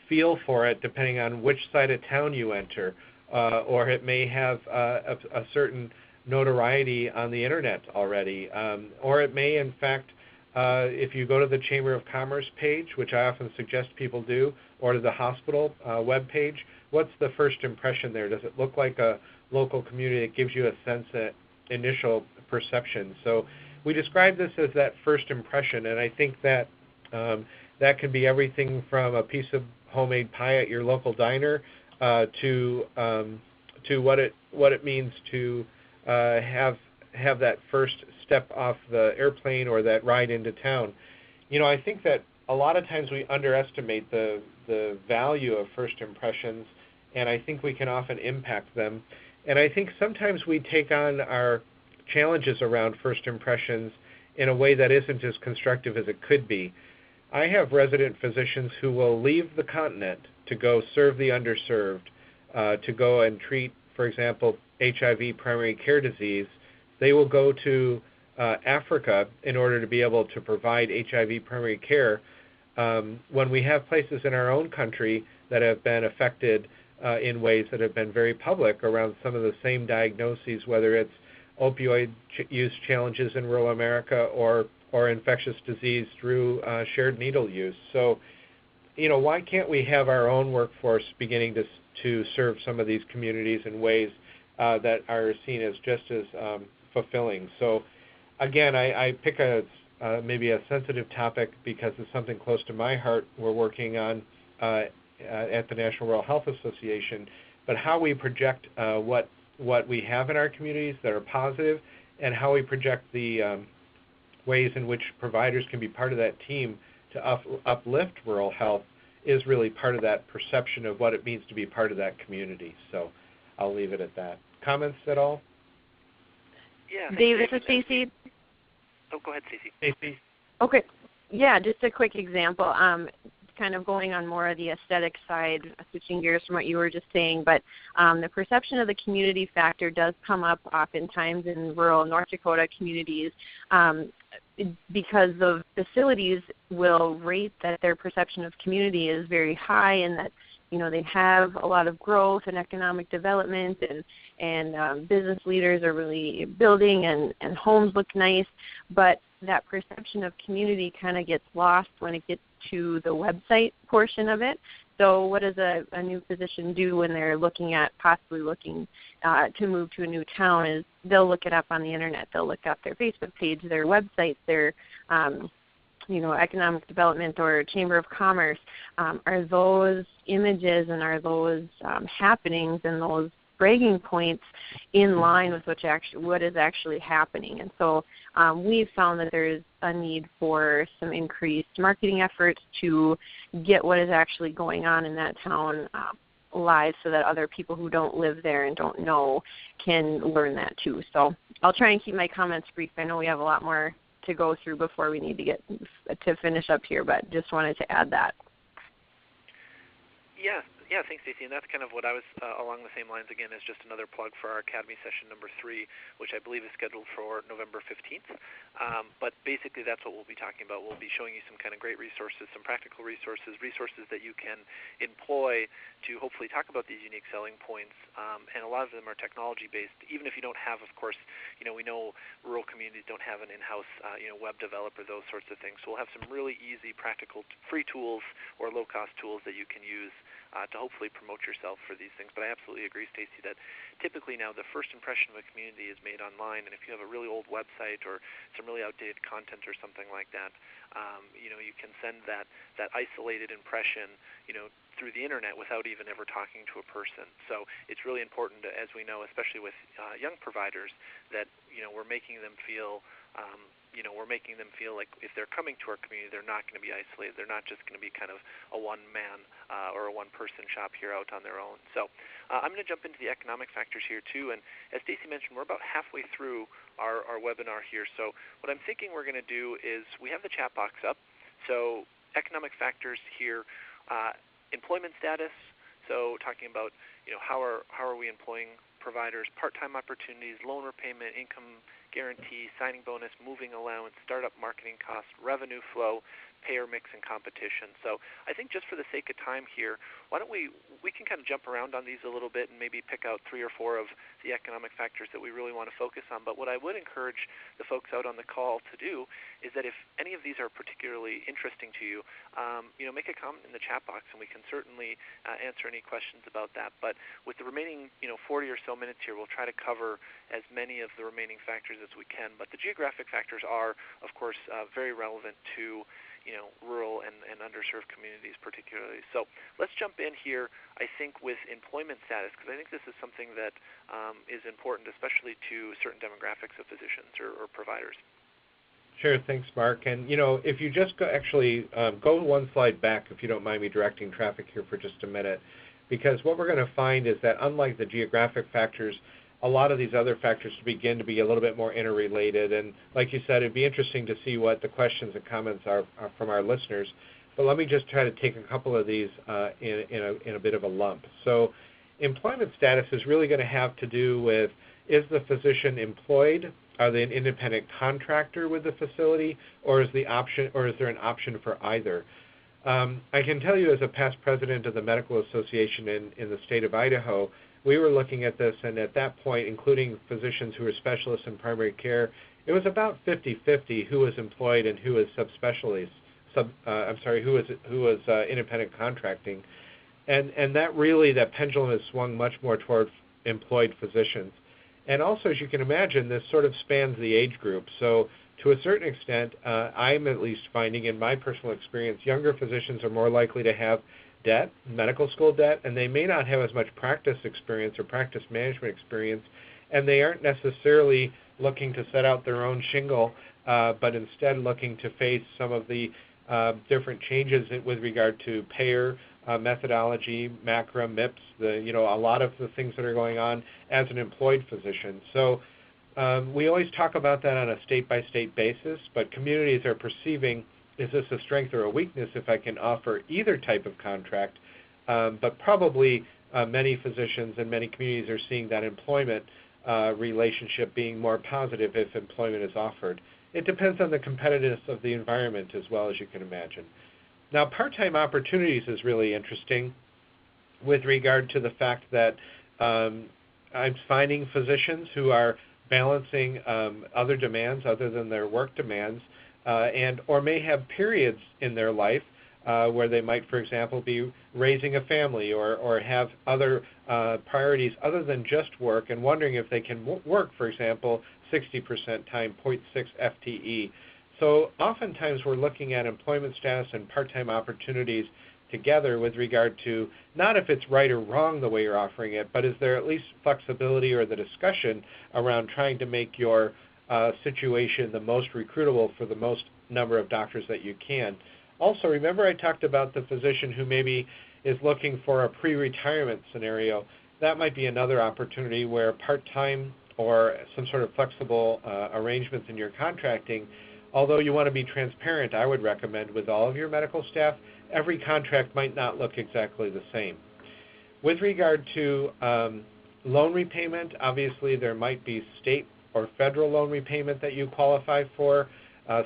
feel for it depending on which side of town you enter, or it may have a certain notoriety on the internet already, or it may, in fact, if you go to the Chamber of Commerce page, which I often suggest people do, or to the hospital web page, what's the first impression there? Does it look like a local community that gives you a sense of initial perception? So we describe this as that first impression, and I think that that can be everything from a piece of homemade pie at your local diner to what it means to have that first step off the airplane or that ride into town. I think that a lot of times we underestimate the value of first impressions, and I think we can often impact them. And I think sometimes we take on our challenges around first impressions in a way that isn't as constructive as it could be. I have resident physicians who will leave the continent to go serve the underserved, to go and treat, for example, HIV primary care disease. They will go to Africa in order to be able to provide HIV primary care when we have places in our own country that have been affected in ways that have been very public around some of the same diagnoses, whether it's opioid use challenges in rural America or infectious disease through shared needle use. So, why can't we have our own workforce beginning to serve some of these communities in ways that are seen as just as fulfilling? So, again, I pick maybe a sensitive topic because it's something close to my heart. We're working on at the National Rural Health Association, but how we project what we have in our communities that are positive, and how we project the ways in which providers can be part of that team to uplift rural health is really part of that perception of what it means to be part of that community. So I'll leave it at that. Comments at all? Yeah. Dave, this is Stacy. Oh, go ahead, Stacy. Stacy? Okay. Yeah, just a quick example. Kind of going on more of the aesthetic side, switching gears from what you were just saying, but the perception of the community factor does come up oftentimes in rural North Dakota communities because the facilities will rate that their perception of community is very high and that they have a lot of growth and economic development and business leaders are really building and homes look nice, but that perception of community kind of gets lost when it gets to the website portion of it. So what does a new physician do when they're possibly looking to move to a new town is they'll look it up on the internet. They'll look up their Facebook page, their website, their economic development or chamber of commerce, are those images and are those happenings and those bragging points in line with what is actually happening? And so we've found that there's a need for some increased marketing efforts to get what is actually going on in that town live, so that other people who don't live there and don't know can learn that too. So I'll try and keep my comments brief. I know we have a lot more to go through before we need to get to finish up here, but just wanted to add that. Yeah, thanks, Stacy. And that's kind of what I was along the same lines again, as just another plug for our Academy session number 3, which I believe is scheduled for November 15th. But basically that's what we'll be talking about. We'll be showing you some kind of great resources, some practical resources that you can employ to hopefully talk about these unique selling points. And a lot of them are technology-based, even if you don't have, of course, we know rural communities don't have an in-house web developer, those sorts of things. So we'll have some really easy, practical, free tools or low-cost tools that you can use to hopefully promote yourself for these things. But I absolutely agree, Stacy, that typically now the first impression of a community is made online, and if you have a really old website or some really outdated content or something like that, you can send that isolated impression, through the internet without even ever talking to a person. So it's really important, as we know, especially with young providers, that we're making them feel like if they're coming to our community, they're not going to be isolated. They're not just going to be kind of a one-man or a one-person shop here out on their own. So I'm going to jump into the economic factors here too. And as Stacy mentioned, we're about halfway through our webinar here. So what I'm thinking we're going to do is we have the chat box up. So economic factors here, employment status. So talking about how are we employing providers, part-time opportunities, loan repayment, income guarantee, signing bonus, moving allowance, startup marketing costs, revenue flow, payer mix, and competition. So I think just for the sake of time here, why don't we can kind of jump around on these a little bit and maybe pick out 3 or 4 of the economic factors that we really want to focus on. But what I would encourage the folks out on the call to do is that if any of these are particularly interesting to you, make a comment in the chat box, and we can certainly answer any questions about that. But with the remaining 40 or so minutes here, we'll try to cover as many of the remaining factors as we can. But the geographic factors are, of course, very relevant to rural and underserved communities particularly. So let's jump in here, I think, with employment status, because I think this is something that is important, especially to certain demographics of physicians or providers. Sure, thanks, Mark. And if you just go one slide back, if you don't mind me directing traffic here for just a minute, because what we're going to find is that unlike the geographic factors, a lot of these other factors begin to be a little bit more interrelated. And like you said, it'd be interesting to see what the questions and comments are from our listeners. But let me just try to take a couple of these in a bit of a lump. So employment status is really going to have to do with, is the physician employed? Are they an independent contractor with the facility, or is there an option for either? I can tell you, as a past president of the Medical Association in the state of Idaho, we were looking at this, and at that point, including physicians who were specialists in primary care, it was about 50-50 who was employed and who was who was independent contracting, and that pendulum has swung much more toward employed physicians. And also, as you can imagine, this sort of spans the age group. So to a certain extent, I'm at least finding in my personal experience, younger physicians are more likely to have debt, medical school debt, and they may not have as much practice experience or practice management experience, and they aren't necessarily looking to set out their own shingle, but instead looking to face some of the different changes with regard to payer methodology, MACRA, MIPS, a lot of the things that are going on as an employed physician. So we always talk about that on a state-by-state basis, but communities are perceiving, is this a strength or a weakness if I can offer either type of contract? But probably many physicians and many communities are seeing that employment relationship being more positive if employment is offered. It depends on the competitiveness of the environment as well, as you can imagine. Now, part-time opportunities is really interesting with regard to the fact that I'm finding physicians who are balancing other demands other than their work demands, or may have periods in their life where they might, for example, be raising a family or have other priorities other than just work, and wondering if they can work, for example, 60% time, 0.6 FTE. So oftentimes we're looking at employment status and part-time opportunities together with regard to not if it's right or wrong the way you're offering it, but is there at least flexibility or the discussion around trying to make your situation the most recruitable for the most number of doctors that you can. Also, remember I talked about the physician who maybe is looking for a pre-retirement scenario. That might be another opportunity where part-time or some sort of flexible arrangements in your contracting, although you want to be transparent, I would recommend with all of your medical staff, every contract might not look exactly the same. With regard to loan repayment, obviously there might be state or federal loan repayment that you qualify for.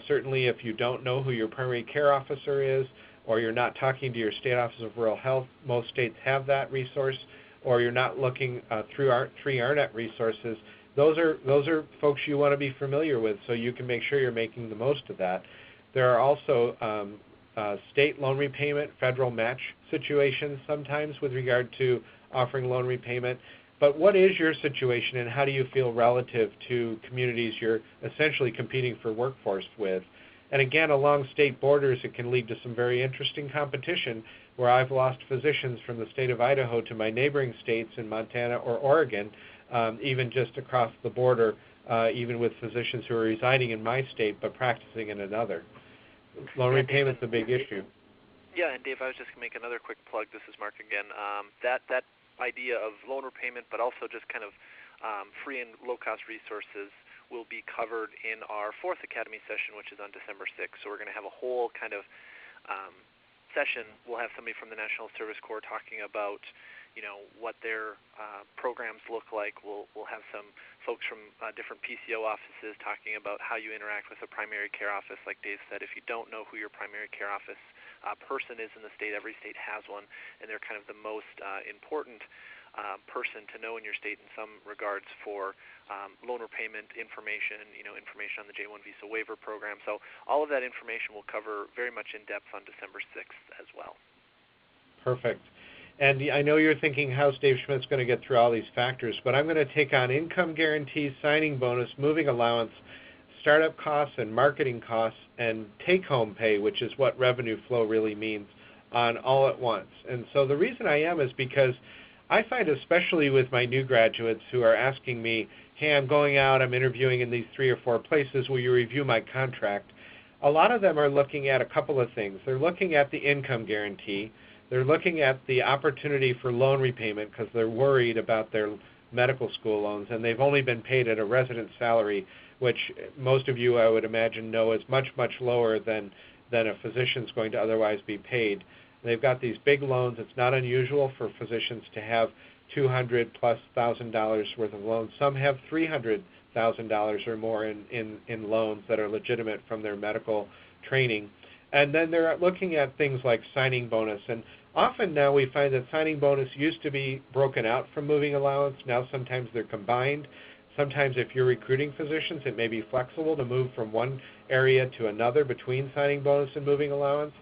Certainly if you don't know who your primary care officer is, or you're not talking to your state office of rural health, most states have that resource, or you're not looking through our 3RNet resources, those are folks you want to be familiar with so you can make sure you're making the most of that. There are also state loan repayment, federal match situations sometimes with regard to offering loan repayment. But what is your situation and how do you feel relative to communities you're essentially competing for workforce with? And again, along state borders, it can lead to some very interesting competition where I've lost physicians from the state of Idaho to my neighboring states in Montana or Oregon, even just across the border, even with physicians who are residing in my state but practicing in another. Loan repayment's a big issue. Yeah, and Dave, I was just going to make another quick plug. This is Mark again. That idea of loan repayment, but also just kind of free and low-cost resources will be covered in our 4th Academy session, which is on December 6th. So we're going to have a whole kind of session. We'll have somebody from the National Service Corps talking about, you know, what their programs look like. We'll have some folks from different PCO offices talking about how you interact with a primary care office. Like Dave said, if you don't know who your primary care office person is in the state, every state has one, and they're kind of the most important person to know in your state in some regards for loan repayment information, you know, information on the J-1 visa waiver program. So all of that information will cover very much in depth on December 6th as well. Perfect. And I know you're thinking, how's Dave Schmitz going to get through all these factors? But I'm going to take on income guarantees, signing bonus, moving allowance, startup costs and marketing costs, and take-home pay, which is what revenue flow really means, on all at once. And so the reason I am is because I find, especially with my new graduates who are asking me, hey, I'm going out, I'm interviewing in these 3 or 4 places, will you review my contract? A lot of them are looking at a couple of things. They're looking at the income guarantee. They're looking at the opportunity for loan repayment because they're worried about their medical school loans, and they've only been paid at a resident salary, which most of you, I would imagine, know is much, much lower than a physician's going to otherwise be paid. They've got these big loans. It's not unusual for physicians to have $200,000+ worth of loans. Some have $300,000 or more in loans that are legitimate from their medical training. And then they're looking at things like signing bonus. And often now we find that signing bonus used to be broken out from moving allowance. Now sometimes they're combined. Sometimes if you're recruiting physicians, it may be flexible to move from one area to another between signing bonus and moving allowance.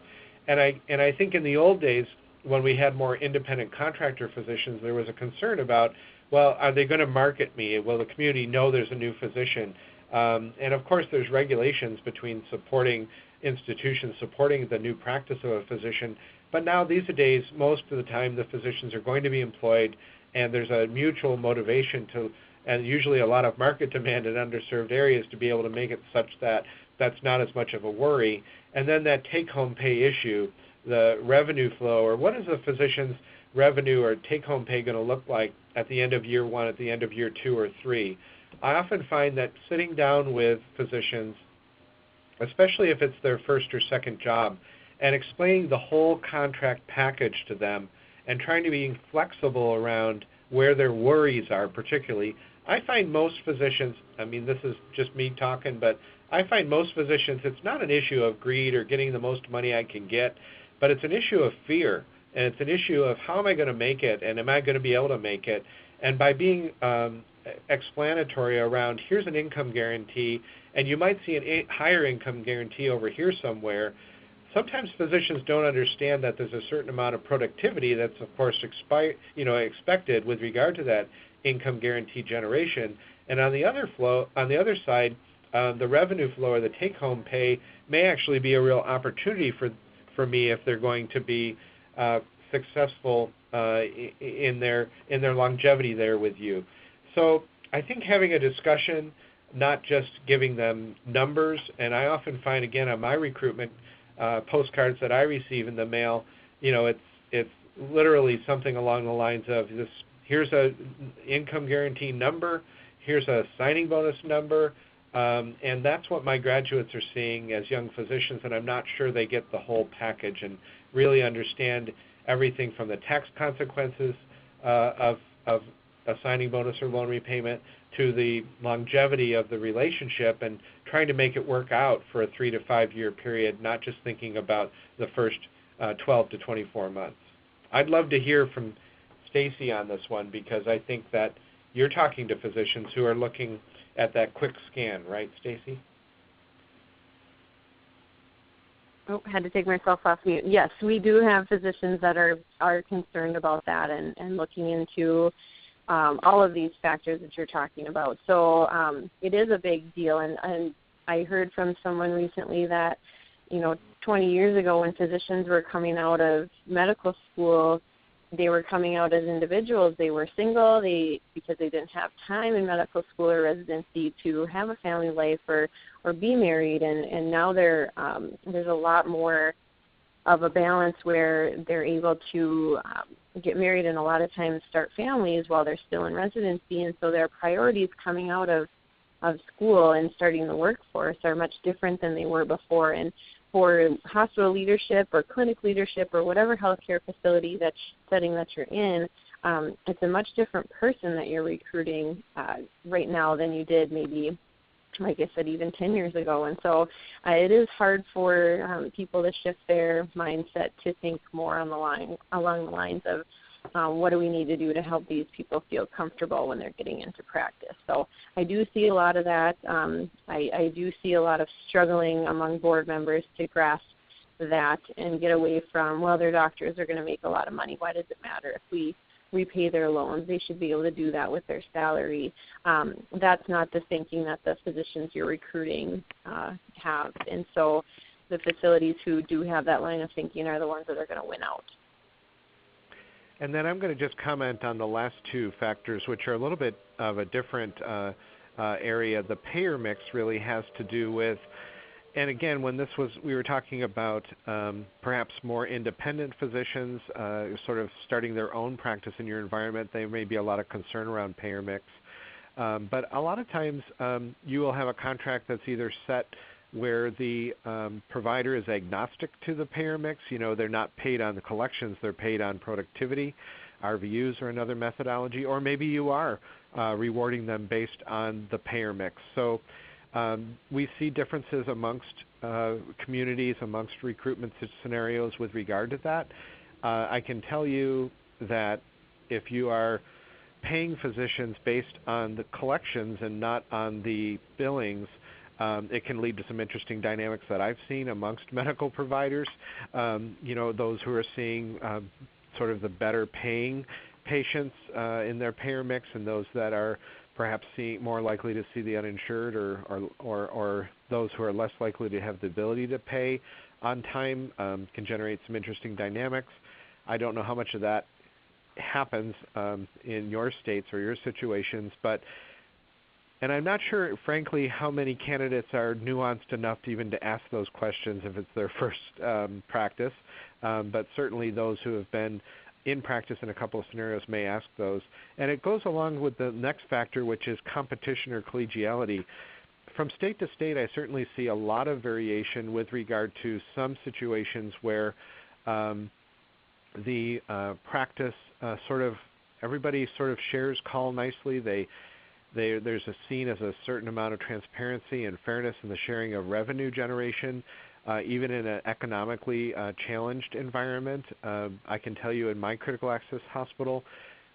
And I think in the old days, when we had more independent contractor physicians, there was a concern about, well, are they going to market me? Will the community know there's a new physician? And of course, there's regulations between supporting institutions supporting the new practice of a physician. But now these days, most of the time, the physicians are going to be employed, and there's a mutual motivation to, and usually a lot of market demand in underserved areas to be able to make it such that that's not as much of a worry. And then that take-home pay issue, the revenue flow, or what is a physician's revenue or take-home pay going to look like at the end of year 1, at the end of year 2 or 3? I often find that sitting down with physicians, especially if it's their first or second job, and explaining the whole contract package to them and trying to be flexible around where their worries are particularly, I find most physicians, I mean, this is just me talking, but I find most physicians, it's not an issue of greed or getting the most money I can get, but it's an issue of fear, and it's an issue of how am I going to make it, and am I going to be able to make it? And by being explanatory around, here's an income guarantee, and you might see a higher income guarantee over here somewhere, sometimes physicians don't understand that there's a certain amount of productivity that's, of course, expected with regard to that income guarantee generation. And on the other side, the revenue flow or the take-home pay may actually be a real opportunity for me if they're going to be successful in their longevity there with you. So I think having a discussion, not just giving them numbers, and I often find, again, on my recruitment postcards that I receive in the mail, it's literally something along the lines of this: here's a income guarantee number, here's a signing bonus number, and that's what my graduates are seeing as young physicians, and I'm not sure they get the whole package and really understand everything from the tax consequences of a signing bonus or loan repayment to the longevity of the relationship and trying to make it work out for a 3 to 5 year period, not just thinking about the first 12 to 24 months. I'd love to hear from Stacy on this one, because I think that you're talking to physicians who are looking at that quick scan, right, Stacy? Oh, I had to take myself off mute. Yes, we do have physicians that are concerned about that and looking into all of these factors that you're talking about. So it is a big deal, and I heard from someone recently that, 20 years ago when physicians were coming out of medical school, they were coming out as individuals. They were single because they didn't have time in medical school or residency to have a family life or be married, and now there's a lot more of a balance where they're able to get married and a lot of times start families while they're still in residency, and so their priorities coming out of school and starting the workforce are much different than they were before. And for hospital leadership or clinic leadership or whatever healthcare facility setting that you're in, it's a much different person that you're recruiting right now than you did maybe, like I said, even 10 years ago. And so it is hard for people to shift their mindset to think more along the lines of what do we need to do to help these people feel comfortable when they're getting into practice. So I do see a lot of that. I do see a lot of struggling among board members to grasp that and get away from, well, their doctors are going to make a lot of money. Why does it matter if we repay their loans? They should be able to do that with their salary. That's not the thinking that the physicians you're recruiting have. And so the facilities who do have that line of thinking are the ones that are going to win out. And then I'm going to just comment on the last two factors, which are a little bit of a different area. The payer mix really has to do with, and again, when we were talking about perhaps more independent physicians sort of starting their own practice in your environment, there may be a lot of concern around payer mix. But a lot of times you will have a contract that's either set where the provider is agnostic to the payer mix. They're not paid on the collections, they're paid on productivity. RVUs are another methodology, or maybe you are rewarding them based on the payer mix. So we see differences amongst communities, amongst recruitment scenarios with regard to that. I can tell you that if you are paying physicians based on the collections and not on the billings, it can lead to some interesting dynamics that I've seen amongst medical providers. Those who are seeing sort of the better paying patients in their payer mix, and those that are perhaps more likely to see the uninsured or those who are less likely to have the ability to pay on time can generate some interesting dynamics. I don't know how much of that happens in your states or your situations, and I'm not sure, frankly, how many candidates are nuanced enough to even to ask those questions if it's their first practice, but certainly those who have been in practice in a couple of scenarios may ask those. And it goes along with the next factor, which is competition or collegiality. From state to state, I certainly see a lot of variation with regard to some situations where the practice everybody sort of shares call nicely. There's seen as a certain amount of transparency and fairness in the sharing of revenue generation, even in an economically challenged environment. I can tell you in my critical access hospital,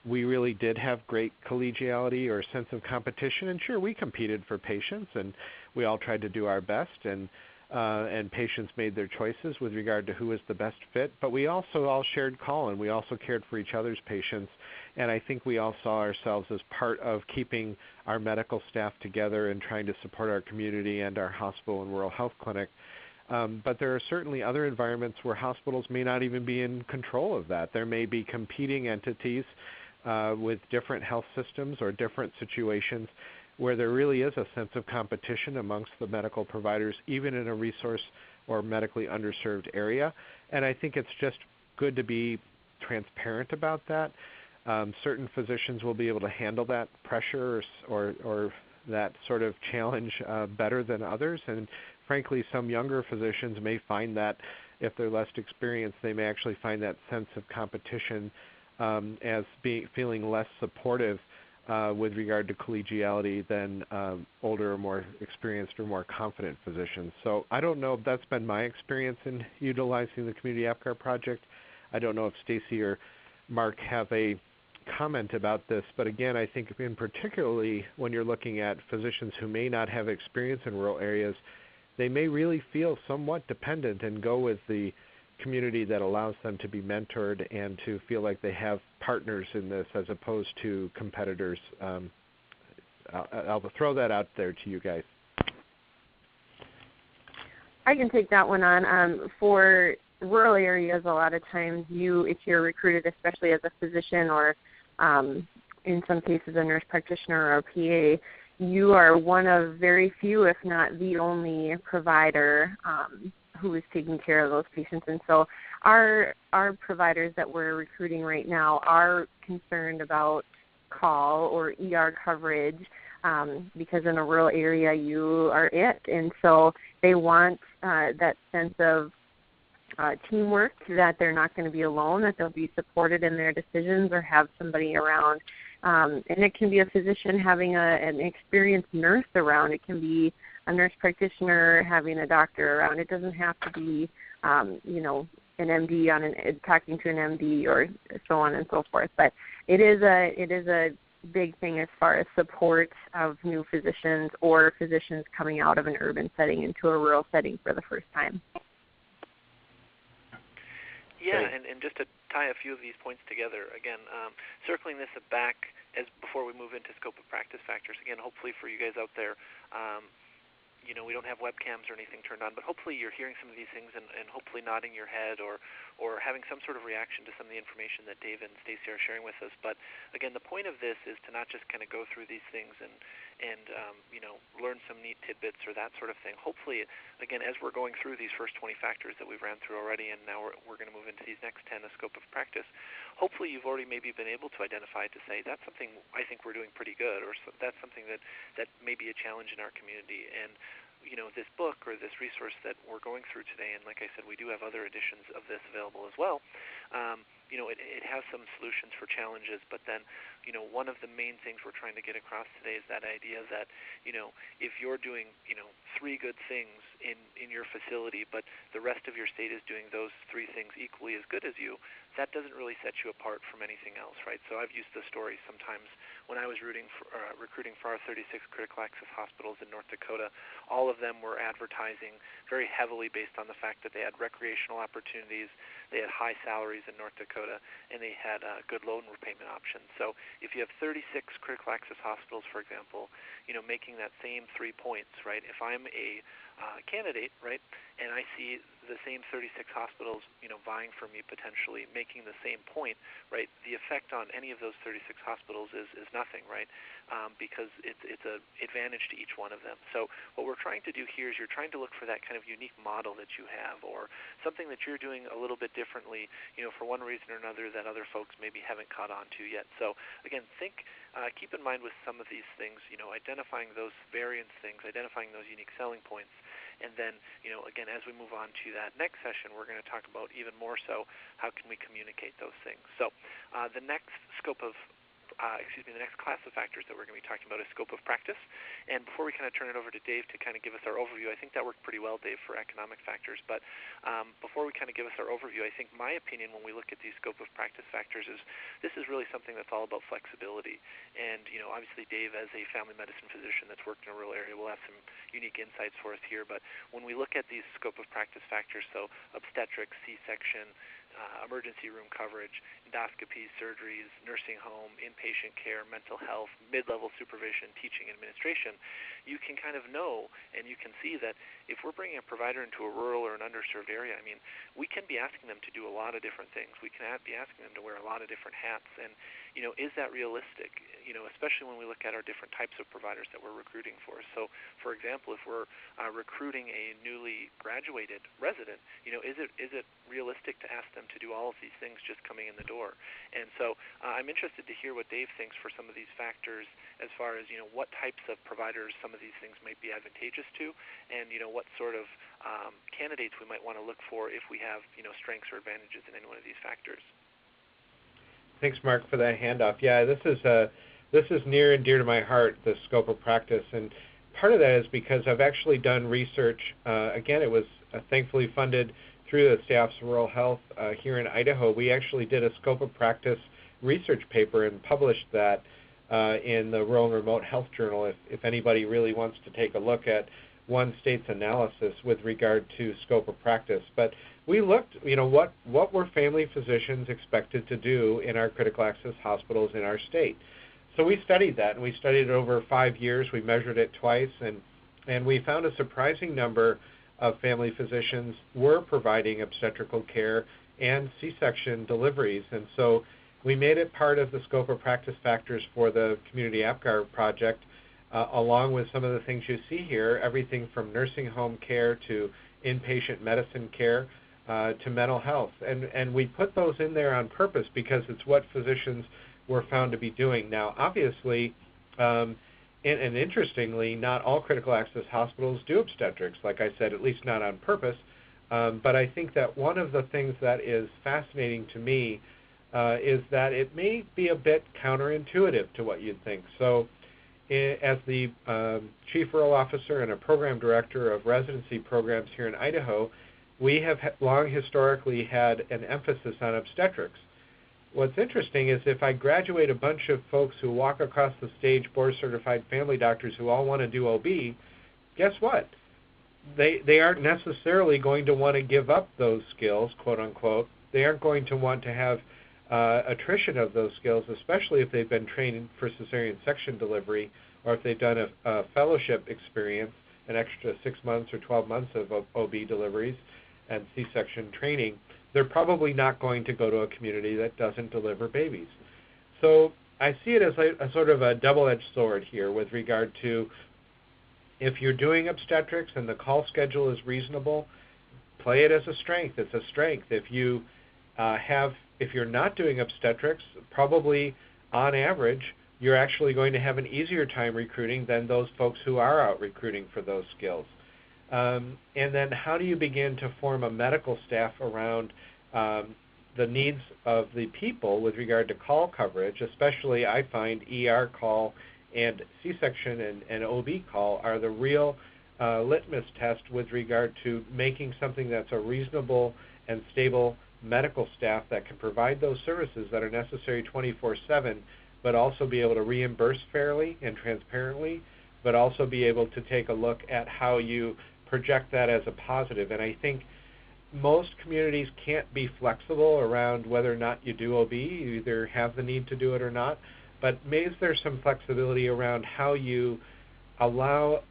we really did have great collegiality or sense of competition. And sure, we competed for patients, and we all tried to do our best. And and patients made their choices with regard to who was the best fit. But we also all shared call, and we also cared for each other's patients. And I think we all saw ourselves as part of keeping our medical staff together and trying to support our community and our hospital and rural health clinic. But there are certainly other environments where hospitals may not even be in control of that. There may be competing entities with different health systems or different situations where there really is a sense of competition amongst the medical providers, even in a resource or medically underserved area. And I think it's just good to be transparent about that. Certain physicians will be able to handle that pressure or that sort of challenge better than others. And frankly, some younger physicians may find that if they're less experienced, they may actually find that sense of competition as feeling less supportive with regard to collegiality than older or more experienced or more confident physicians. So I don't know if that's been my experience in utilizing the Community APGAR project. I don't know if Stacy or Mark have a comment about this, but again, I think in particularly when you're looking at physicians who may not have experience in rural areas, they may really feel somewhat dependent and go with the community that allows them to be mentored and to feel like they have partners in this as opposed to competitors. I'll throw that out there to you guys. I can take that one on. For rural areas, a lot of times if you're recruited, especially as a physician or in some cases a nurse practitioner or a PA, you are one of very few, if not the only provider who is taking care of those patients. And so our providers that we're recruiting right now are concerned about call or ER coverage because in a rural area you are it. And so they want that sense of teamwork, that they're not going to be alone, that they'll be supported in their decisions or have somebody around. And it can be a physician having an experienced nurse around. It can be a nurse practitioner having a doctor around. It doesn't have to be, an MD talking to an MD or so on and so forth. But it is a big thing as far as support of new physicians or physicians coming out of an urban setting into a rural setting for the first time. Yeah, and just to tie a few of these points together, again, circling this back before we move into scope of practice factors, again, hopefully for you guys out there, we don't have webcams or anything turned on, but hopefully you're hearing some of these things and hopefully nodding your head or having some sort of reaction to some of the information that Dave and Stacy are sharing with us. But again, the point of this is to not just kind of go through these things and learn some neat tidbits or that sort of thing. Hopefully, again, as we're going through these first 20 factors that we've ran through already, and now we're going to move into these next 10 as scope of practice, hopefully you've already maybe been able to identify to say, that's something I think we're doing pretty good, or that's something that may be a challenge in our community. And this book or this resource that we're going through today, and like I said, we do have other editions of this available as well, it has some solutions for challenges, but then, one of the main things we're trying to get across today is that idea that, if you're doing, 3 good things in your facility, but the rest of your state is doing those 3 things equally as good as you, that doesn't really set you apart from anything else, right? So I've used this story sometimes when I was recruiting for our 36 critical access hospitals in North Dakota. All of them were advertising very heavily based on the fact that they had recreational opportunities, they had high salaries in North Dakota, and they had good loan repayment options. So if you have 36 critical access hospitals, for example, making that same 3 points, right? If I'm a candidate, right, and I see the same 36 hospitals, vying for me potentially, making the same point, right, the effect on any of those 36 hospitals is nothing, right, because it's an advantage to each one of them. So what we're trying to do here is you're trying to look for that kind of unique model that you have or something that you're doing a little bit differently, for one reason or another that other folks maybe haven't caught on to yet. So again, keep in mind with some of these things, identifying those variance things, identifying those unique selling points. And then, again, as we move on to that next session, we're going to talk about even more so how can we communicate those things. So the next scope of the next class of factors that we're going to be talking about is scope of practice. And before we kind of turn it over to Dave to kind of give us our overview, I think that worked pretty well, Dave, for economic factors. But before we kind of give us our overview, I think my opinion when we look at these scope of practice factors is this is really something that's all about flexibility. And, obviously Dave, as a family medicine physician that's worked in a rural area, will have some unique insights for us here. But when we look at these scope of practice factors, so obstetrics, C-section, emergency room coverage, endoscopies, surgeries, nursing home, inpatient care, mental health, mid-level supervision, teaching, administration, you can kind of know and you can see that if we're bringing a provider into a rural or an underserved area, we can be asking them to do a lot of different things. We can be asking them to wear a lot of different hats. And, is that realistic? Especially when we look at our different types of providers that we're recruiting for. So, for example, if we're recruiting a newly graduated resident, is it realistic to ask them to do all of these things just coming in the door? And so I'm interested to hear what Dave thinks for some of these factors as far as, what types of providers some of these things might be advantageous to, and, what sort of candidates we might want to look for if we have, strengths or advantages in any one of these factors. Thanks, Mark, for that handoff. Yeah, this is near and dear to my heart, the scope of practice, and part of that is because I've actually done research. Again, it was thankfully funded through the State Office of Rural Health here in Idaho. We actually did a scope of practice research paper and published that in the Rural and Remote Health Journal if anybody really wants to take a look at one state's analysis with regard to scope of practice. But we looked, what were family physicians expected to do in our critical access hospitals in our state. So we studied that, and we studied it over 5 years. We measured it twice, and we found a surprising number of family physicians were providing obstetrical care and C-section deliveries. And so we made it part of the scope of practice factors for the Community APGAR project, along with some of the things you see here, everything from nursing home care to inpatient medicine care to mental health. And we put those in there on purpose because it's what physicians were found to be doing. Now, obviously, and interestingly, not all critical access hospitals do obstetrics, like I said, at least not on purpose. But I think that one of the things that is fascinating to me is that it may be a bit counterintuitive to what you'd think. So as the Chief Rural Officer and a Program Director of Residency Programs here in Idaho, we have long historically had an emphasis on obstetrics. What's interesting is if I graduate a bunch of folks who walk across the stage, board-certified family doctors who all want to do OB, guess what? They aren't necessarily going to want to give up those skills, quote unquote. They aren't going to want to have attrition of those skills, especially if they've been trained for cesarean section delivery or if they've done a fellowship experience, an extra 6 months or 12 months of OB deliveries and C-section training. They're probably not going to go to a community that doesn't deliver babies. So I see it as a sort of a double-edged sword here with regard to if you're doing obstetrics and the call schedule is reasonable, play it as a strength. It's a strength. If you're not doing obstetrics, probably on average, you're actually going to have an easier time recruiting than those folks who are out recruiting for those skills. And then how do you begin to form a medical staff around the needs of the people with regard to call coverage, especially I find ER call and C-section and OB call are the real litmus test with regard to making something that's a reasonable and stable medical staff that can provide those services that are necessary 24/7, but also be able to reimburse fairly and transparently, but also be able to take a look at how you project that as a positive. And I think most communities can't be flexible around whether or not you do OB. You either have the need to do it or not. But is there some flexibility around how you allow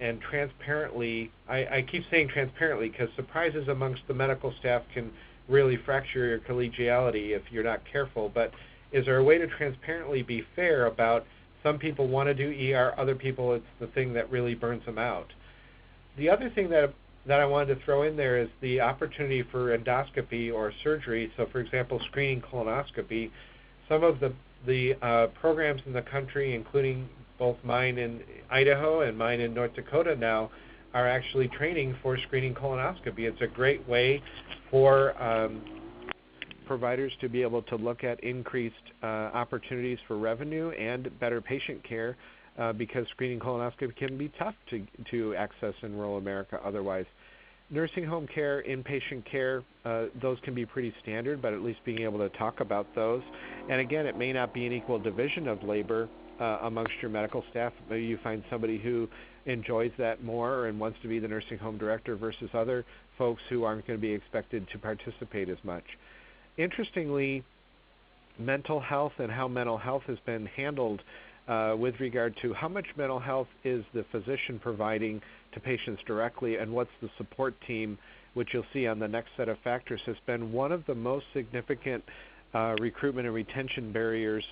and transparently, I keep saying transparently because surprises amongst the medical staff can really fracture your collegiality if you're not careful, but is there a way to transparently be fair about some people want to do ER, other people it's the thing that really burns them out? The other thing that I wanted to throw in there is the opportunity for endoscopy or surgery. So for example, screening colonoscopy. Some of the programs in the country, including both mine in Idaho and mine in North Dakota now, are actually training for screening colonoscopy. It's a great way for providers to be able to look at increased opportunities for revenue and better patient care because screening colonoscopy can be tough to access in rural America otherwise. Nursing home care, inpatient care, those can be pretty standard, but at least being able to talk about those. And again, it may not be an equal division of labor amongst your medical staff. Maybe you find somebody who enjoys that more and wants to be the nursing home director versus other folks who aren't going to be expected to participate as much. Interestingly, mental health and how mental health has been handled with regard to how much mental health is the physician providing to patients directly and what's the support team, which you'll see on the next set of factors, has been one of the most significant recruitment and retention barriers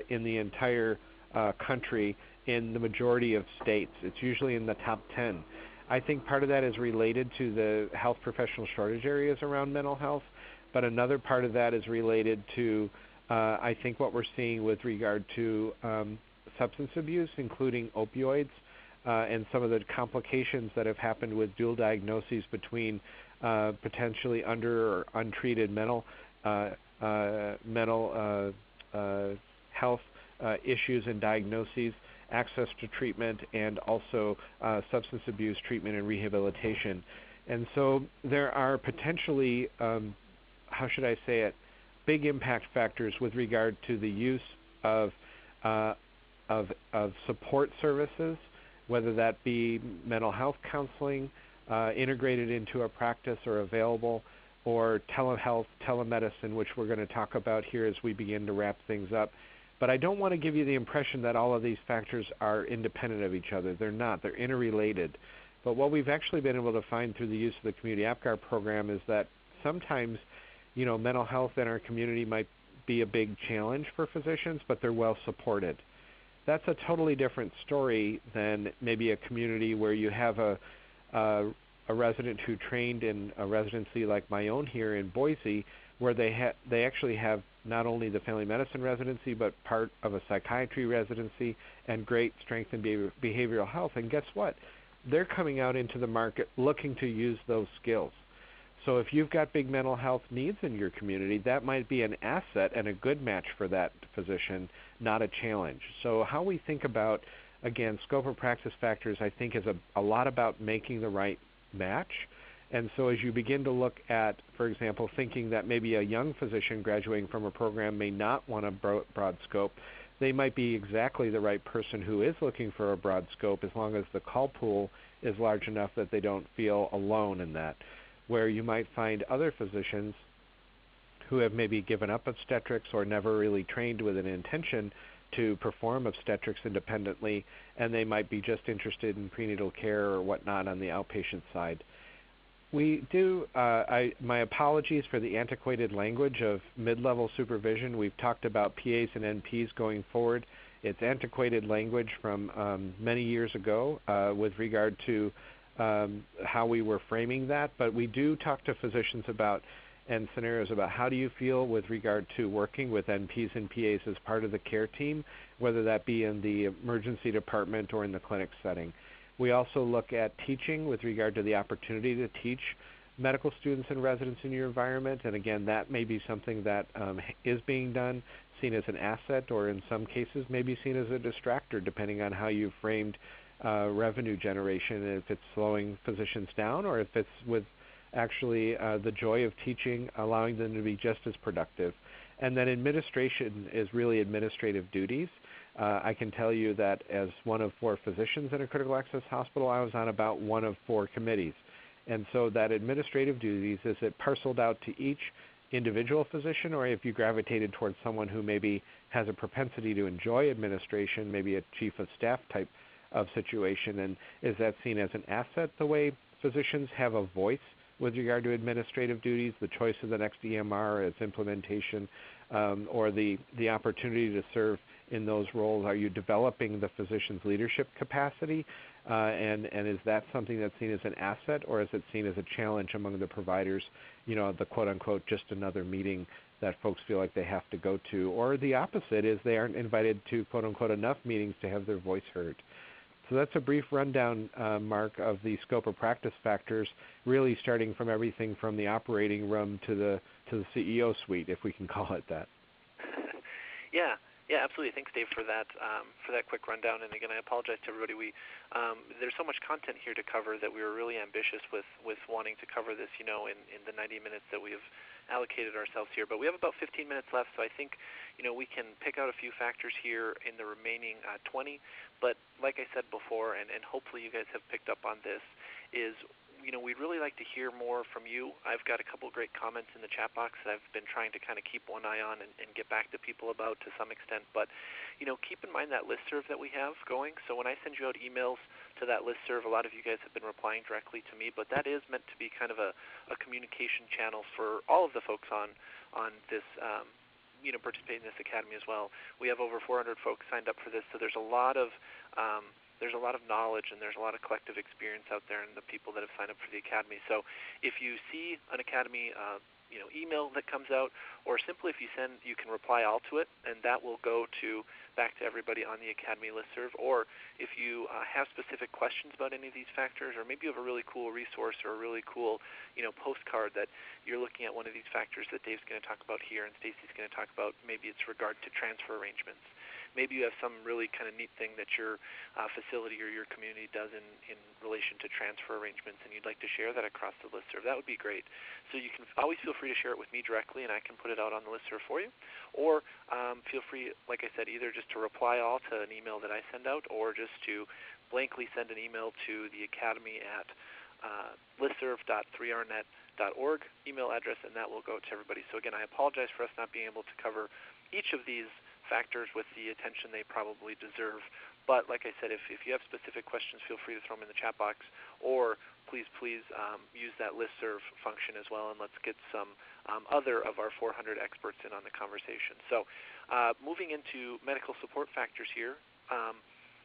in the entire country in the majority of states. It's usually in the top 10. I think part of that is related to the health professional shortage areas around mental health, but another part of that is related to I think what we're seeing with regard to substance abuse, including opioids, and some of the complications that have happened with dual diagnoses between potentially under or untreated mental health issues and diagnoses, access to treatment, and also substance abuse treatment and rehabilitation. And so there are potentially, how should I say it, big impact factors with regard to the use of support services, whether that be mental health counseling integrated into a practice or available, or telehealth, telemedicine, which we're going to talk about here as we begin to wrap things up. But I don't want to give you the impression that all of these factors are independent of each other. They're not. They're interrelated. But what we've actually been able to find through the use of the Community APGAR program is that sometimes, mental health in our community might be a big challenge for physicians, but they're well supported. That's a totally different story than maybe a community where you have a resident who trained in a residency like my own here in Boise, where they actually have not only the family medicine residency, but part of a psychiatry residency and great strength and behavioral health. And guess what? They're coming out into the market looking to use those skills. So if you've got big mental health needs in your community, that might be an asset and a good match for that physician, not a challenge. So how we think about, again, scope of practice factors, I think is a lot about making the right match. And so as you begin to look at, for example, thinking that maybe a young physician graduating from a program may not want a broad scope, they might be exactly the right person who is looking for a broad scope as long as the call pool is large enough that they don't feel alone in that. Where you might find other physicians who have maybe given up obstetrics or never really trained with an intention to perform obstetrics independently, and they might be just interested in prenatal care or whatnot on the outpatient side. We do, my apologies for the antiquated language of mid-level supervision. We've talked about PAs and NPs going forward. It's antiquated language from many years ago with regard to how we were framing that, but we do talk to physicians about and scenarios about how do you feel with regard to working with NPs and PAs as part of the care team, whether that be in the emergency department or in the clinic setting. We also look at teaching with regard to the opportunity to teach medical students and residents in your environment, and again, that may be something that is being done, seen as an asset, or in some cases maybe seen as a distractor, depending on how you framed revenue generation, and if it's slowing physicians down or if it's with actually the joy of teaching, allowing them to be just as productive. And then administration is really administrative duties. I can tell you that as one of 4 physicians in a critical access hospital, I was on about one of 4 committees. And so that administrative duties, is it parceled out to each individual physician, or if you gravitated towards someone who maybe has a propensity to enjoy administration, maybe a chief of staff type of situation, and is that seen as an asset, the way physicians have a voice with regard to administrative duties, the choice of the next EMR, its implementation, or the opportunity to serve in those roles? Are you developing the physician's leadership capacity, and is that something that's seen as an asset, or is it seen as a challenge among the providers, the quote-unquote just another meeting that folks feel like they have to go to, or the opposite is they aren't invited to quote-unquote enough meetings to have their voice heard? So that's a brief rundown, Mark, of the scope of practice factors, really starting from everything from the operating room to the CEO suite, if we can call it that. Yeah, absolutely. Thanks, Dave, for that quick rundown. And again, I apologize to everybody. There's so much content here to cover that we were really ambitious with wanting to cover this, in the 90 minutes that we have allocated ourselves here. But we have about 15 minutes left, so I think, we can pick out a few factors here in the remaining 20. But like I said before, and hopefully you guys have picked up on this, is we'd really like to hear more from you. I've got a couple great comments in the chat box that I've been trying to kind of keep one eye on and get back to people about to some extent. But, keep in mind that listserv that we have going. So when I send you out emails to that listserv, a lot of you guys have been replying directly to me, but that is meant to be kind of a communication channel for all of the folks on this, participating in this academy as well. We have over 400 folks signed up for this, so there's a lot of knowledge and there's a lot of collective experience out there in the people that have signed up for the academy. So if you see an academy email that comes out, or simply if you can reply all to it, and that will go back to everybody on the academy listserv. Or if you have specific questions about any of these factors, or maybe you have a really cool resource or a really cool postcard that you're looking at one of these factors that Dave's going to talk about here and Stacy's going to talk about, maybe it's regard to transfer arrangements. Maybe you have some really kind of neat thing that your facility or your community does in relation to transfer arrangements, and you'd like to share that across the listserv. That would be great. So you can always feel free to share it with me directly, and I can put it out on the listserv for you. Or feel free, like I said, either just to reply all to an email that I send out, or just to blankly send an email to the academy at listserv.3rnet.org email address, and that will go to everybody. So again, I apologize for us not being able to cover each of these factors with the attention they probably deserve. But like I said, if you have specific questions, feel free to throw them in the chat box, or please use that listserv function as well, and let's get some other of our 400 experts in on the conversation. So moving into medical support factors here.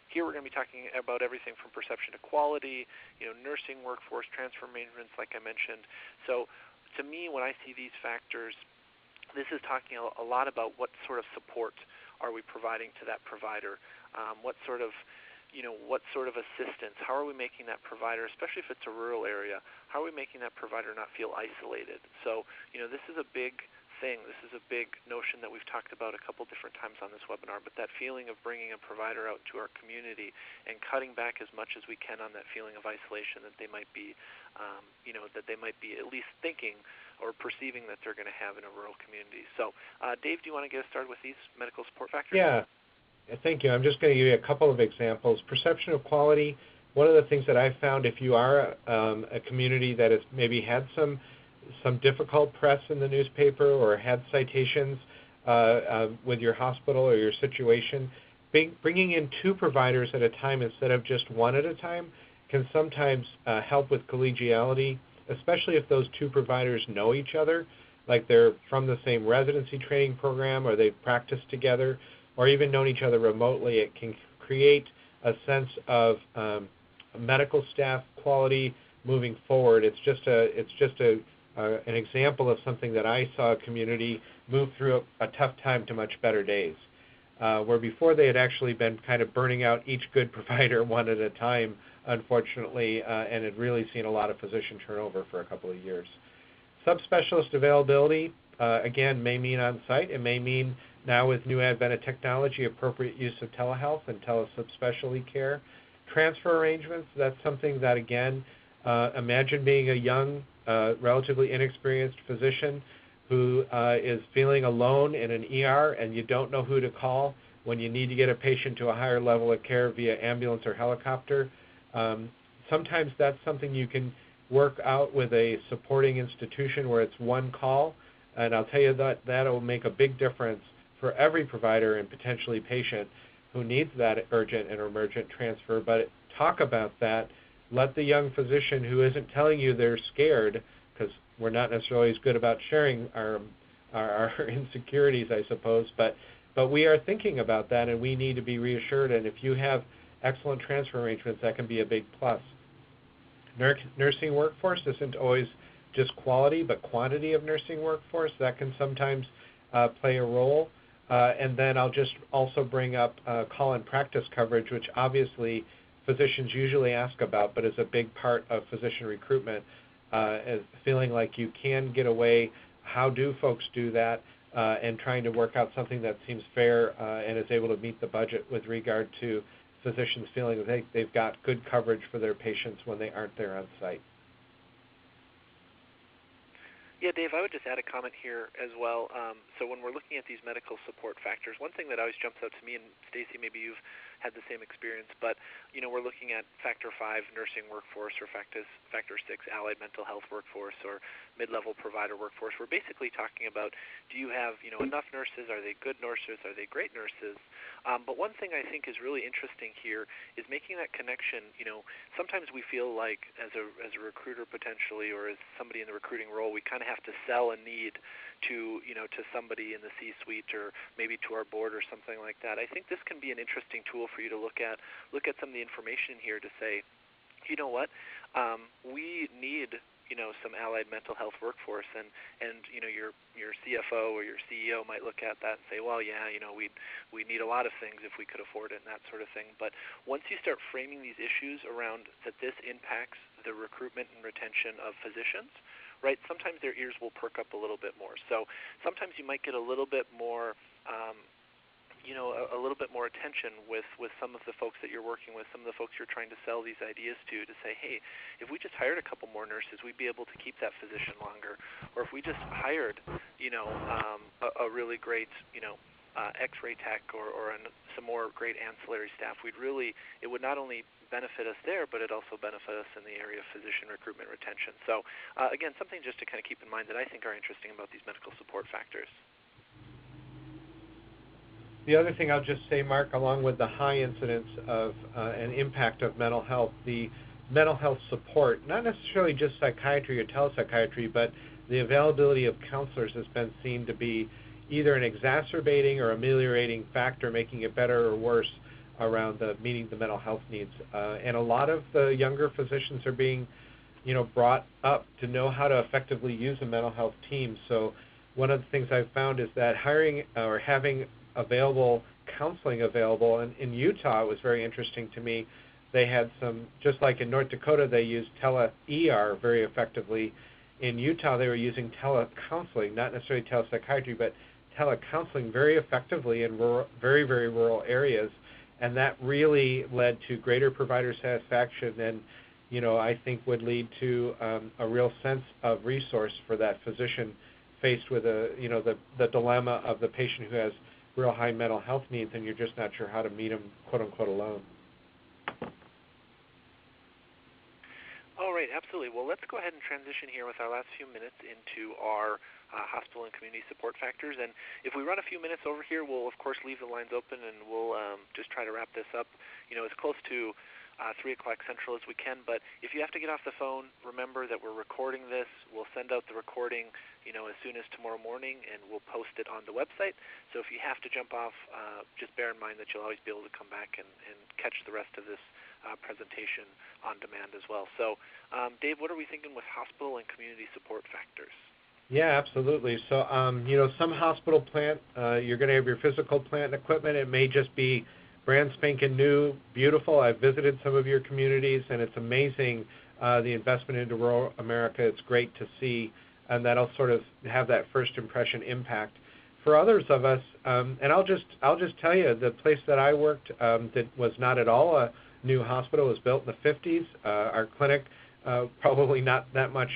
Here we're going to be talking about everything from perception to quality, nursing workforce, transfer arrangements, like I mentioned. So to me, when I see these factors, this is talking a lot about what sort of support are we providing to that provider, what sort of assistance, how are we making that provider, especially if it's a rural area, how are we making that provider not feel isolated? So, this is a big thing. This is a big notion that we've talked about a couple different times on this webinar, but that feeling of bringing a provider out to our community and cutting back as much as we can on that feeling of isolation that they might be, that they might be at least thinking or perceiving that they're going to have in a rural community. So, Dave, do you want to get us started with these medical support factors? Yeah, thank you. I'm just going to give you a couple of examples. Perception of quality, one of the things that I've found, if you are a community that has maybe had some difficult press in the newspaper or had citations with your hospital or your situation, bringing in 2 providers at a time instead of just one at a time can sometimes help with collegiality, especially if those 2 providers know each other, like they're from the same residency training program, or they've practiced together, or even known each other remotely. It can create a sense of medical staff quality moving forward. It's just an example of something that I saw a community move through a tough time to much better days, where before they had actually been kind of burning out each good provider one at a time, unfortunately, and had really seen a lot of physician turnover for a couple of years. Subspecialist availability, again, may mean on-site. It may mean now with new advent of technology, appropriate use of telehealth and telesubspecialty care. Transfer arrangements, that's something that, again, imagine being a young, relatively inexperienced physician who is feeling alone in an ER, and you don't know who to call when you need to get a patient to a higher level of care via ambulance or helicopter. Sometimes that's something you can work out with a supporting institution where it's one call, and I'll tell you that will make a big difference for every provider and potentially patient who needs that urgent and emergent transfer. But talk about that. Let the young physician who isn't telling you they're scared, because we're not necessarily as good about sharing our insecurities, I suppose, but we are thinking about that, and we need to be reassured. And if you have excellent transfer arrangements, that can be a big plus. Nursing workforce isn't always just quality, but quantity of nursing workforce. That can sometimes play a role. And then I'll just also bring up call and practice coverage, which obviously physicians usually ask about, but is a big part of physician recruitment, as feeling like you can get away. How do folks do that? And trying to work out something that seems fair and is able to meet the budget with regard to physicians feeling that they've got good coverage for their patients when they aren't there on site. Yeah, Dave, I would just add a comment here as well. So when we're looking at these medical support factors, one thing that always jumps out to me, and Stacy, maybe you've had the same experience, but we're looking at Factor 5 nursing workforce or Factor 6 allied mental health workforce or mid-level provider workforce. We're basically talking about, do you have enough nurses? Are they good nurses? Are they great nurses? But one thing I think is really interesting here is making that connection. Sometimes we feel like as a recruiter potentially, or as somebody in the recruiting role, we kind of have to sell a need to to somebody in the C-suite or maybe to our board or something like that. I think this can be an interesting tool for you to look at some of the information here to say, you know what, we need some allied mental health workforce, and your CFO or your CEO might look at that and say, well, yeah, we need a lot of things if we could afford it and that sort of thing. But once you start framing these issues around that this impacts the recruitment and retention of physicians, right, sometimes their ears will perk up a little bit more. So sometimes you might get a little bit more a little bit more attention with some of the folks that you're working with, some of the folks you're trying to sell these ideas to say, hey, if we just hired a couple more nurses, we'd be able to keep that physician longer. Or if we just hired, a really great, X-ray tech or some more great ancillary staff, it would not only benefit us there, but it also benefit us in the area of physician recruitment retention. So again, something just to kind of keep in mind that I think are interesting about these medical support factors. The other thing I'll just say, Mark, along with the high incidence of an impact of mental health, the mental health support, not necessarily just psychiatry or telepsychiatry, but the availability of counselors has been seen to be either an exacerbating or ameliorating factor, making it better or worse around meeting the mental health needs. And a lot of the younger physicians are being, brought up to know how to effectively use a mental health team. So one of the things I've found is that hiring or having available counseling available, and in Utah it was very interesting to me. They had some, just like in North Dakota they used tele-ER very effectively. In Utah they were using telecounseling, not necessarily telepsychiatry, but telecounseling very effectively in very, very rural areas, and that really led to greater provider satisfaction and I think would lead to a real sense of resource for that physician faced with the dilemma of the patient who has real high mental health needs and you're just not sure how to meet them, quote unquote, alone. All right, absolutely. Well, let's go ahead and transition here with our last few minutes into our hospital and community support factors. And if we run a few minutes over here, we'll of course leave the lines open and we'll just try to wrap this up, as close to 3 o'clock Central as we can. But if you have to get off the phone, remember that we're recording this. We'll send out the recording, as soon as tomorrow morning, and we'll post it on the website. So if you have to jump off, just bear in mind that you'll always be able to come back and catch the rest of this presentation on demand as well. So, Dave, what are we thinking with hospital and community support factors? Yeah, absolutely. So, some hospital plant, you're going to have your physical plant and equipment. It may just be brand spanking new, beautiful. I've visited some of your communities, and it's amazing the investment into rural America. It's great to see, and that'll sort of have that first impression impact. For others of us, and I'll just tell you, the place that I worked that was not at all a new hospital, was built in the 50s. Our clinic probably not that much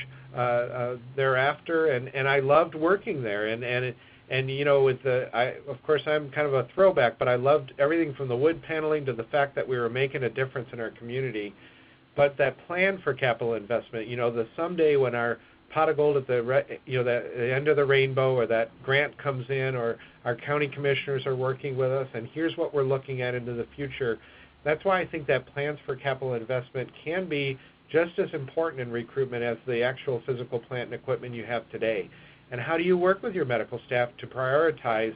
thereafter, and I loved working there. And of course I'm kind of a throwback, but I loved everything from the wood paneling to the fact that we were making a difference in our community. But that plan for capital investment, the someday when our pot of gold at the end of the rainbow, or that grant comes in, or our county commissioners are working with us, and here's what we're looking at into the future. That's why I think that plans for capital investment can be just as important in recruitment as the actual physical plant and equipment you have today. And how do you work with your medical staff to prioritize?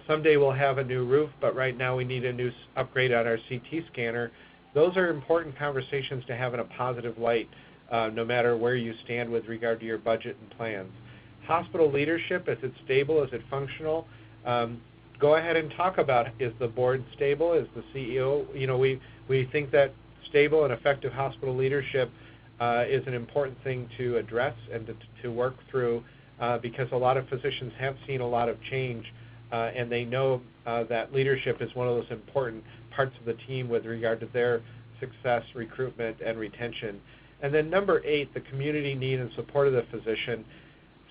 Someday we'll have a new roof, but right now we need a new upgrade on our CT scanner. Those are important conversations to have in a positive light, no matter where you stand with regard to your budget and plans. Hospital leadership, is it stable? Is it functional? Go ahead and talk about, is the board stable? Is the CEO, we think that stable and effective hospital leadership is an important thing to address and to work through because a lot of physicians have seen a lot of change and they know that leadership is one of those important parts of the team with regard to their success, recruitment, and retention. And then number 8, the community need and support of the physician.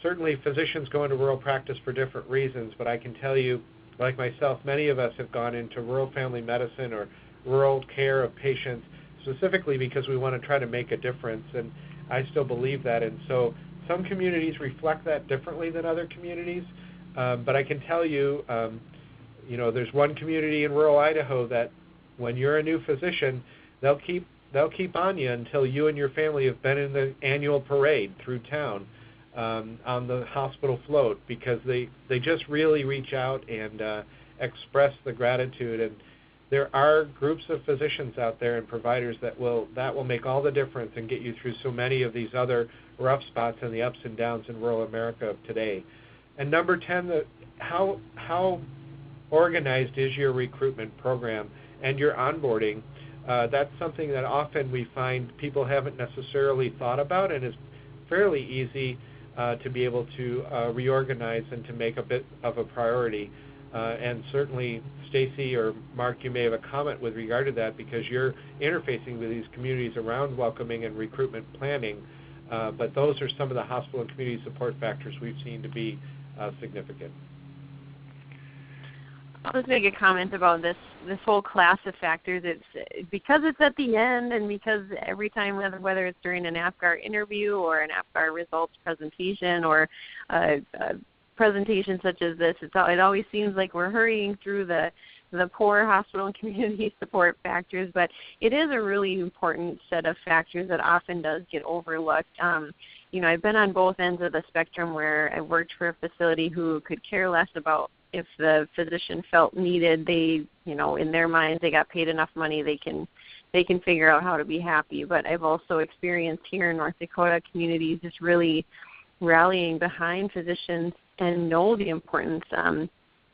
Certainly physicians go into rural practice for different reasons, but I can tell you, like myself, many of us have gone into rural family medicine or rural care of patients specifically because we want to try to make a difference, and I still believe that. And so some communities reflect that differently than other communities, but I can tell you, there's one community in rural Idaho that when you're a new physician, they'll keep on you until you and your family have been in the annual parade through town on the hospital float, because they just really reach out and express the gratitude. And there are groups of physicians out there and providers that will make all the difference and get you through so many of these other rough spots and the ups and downs in rural America of today. And number 10, how organized is your recruitment program and your onboarding? That's something that often we find people haven't necessarily thought about, and is fairly easy to be able to reorganize and to make a bit of a priority. And certainly, Stacy or Mark, you may have a comment with regard to that because you're interfacing with these communities around welcoming and recruitment planning. But those are some of the hospital and community support factors we've seen to be significant. I'll just make a comment about this whole class of factors. It's because it's at the end, and because every time, whether it's during an APGAR interview or an APGAR results presentation or a presentation such as this, it always seems like we're hurrying through the poor hospital and community support factors, but it is a really important set of factors that often does get overlooked. I've been on both ends of the spectrum where I worked for a facility who could care less about if the physician felt needed. They, in their minds, they got paid enough money, they can figure out how to be happy. But I've also experienced here in North Dakota communities just really rallying behind physicians and know the importance.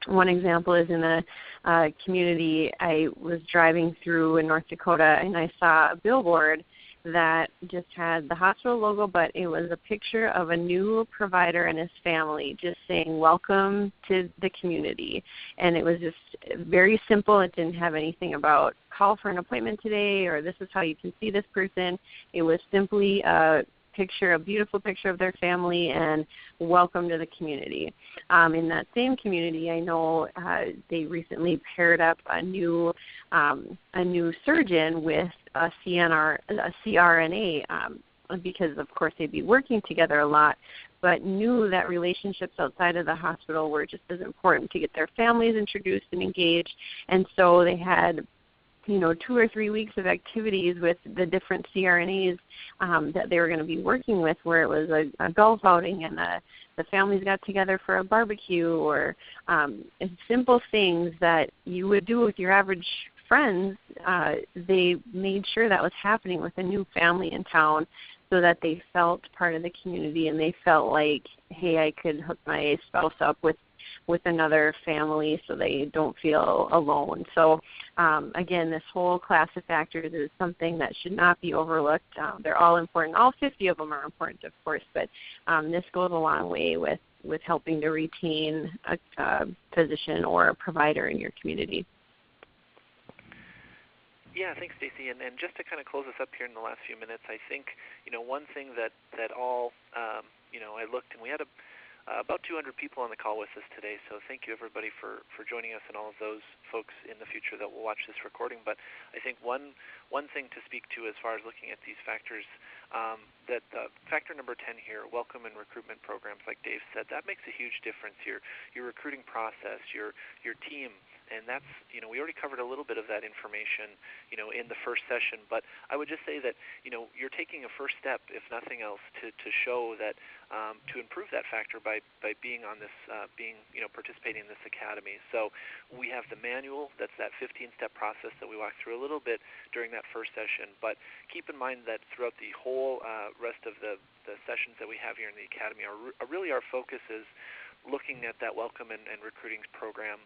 One example is in a community I was driving through in North Dakota, and I saw a billboard that just had the hospital logo, but it was a picture of a new provider and his family just saying, "Welcome to the community." And it was just very simple. It didn't have anything about call for an appointment today or this is how you can see this person. It was simply a beautiful picture of their family and welcome to the community. In that same community, I know they recently paired up a new surgeon with a CRNA, because of course they'd be working together a lot, but knew that relationships outside of the hospital were just as important to get their families introduced and engaged. And so they had 2 or 3 weeks of activities with the different CRNAs that they were going to be working with, where it was a golf outing and the families got together for a barbecue, or simple things that you would do with your average friends. They made sure that was happening with a new family in town so that they felt part of the community and they felt like, hey, I could hook my spouse up with another family so they don't feel alone. So again, this whole class of factors is something that should not be overlooked. They're all important. All 50 of them are important, of course, but this goes a long way with helping to retain a physician or a provider in your community. Yeah, thanks, Stacy. And just to kind of close us up here in the last few minutes, I think one thing that all I looked, and we had about 200 people on the call with us today, so thank you everybody for joining us and all of those folks in the future that will watch this recording. But I think one thing to speak to as far as looking at these factors, that factor number 10 here, welcome and recruitment programs, like Dave said, that makes a huge difference. Your recruiting process, your team. And that's, we already covered a little bit of that information, in the first session. But I would just say that, you're taking a first step, if nothing else, to show that, to improve that factor by being on this, participating in this academy. So we have the manual, that's that 15-step process that we walked through a little bit during that first session. But keep in mind that throughout the whole rest of the sessions that we have here in the academy, really our focus is looking at that welcome and recruiting program,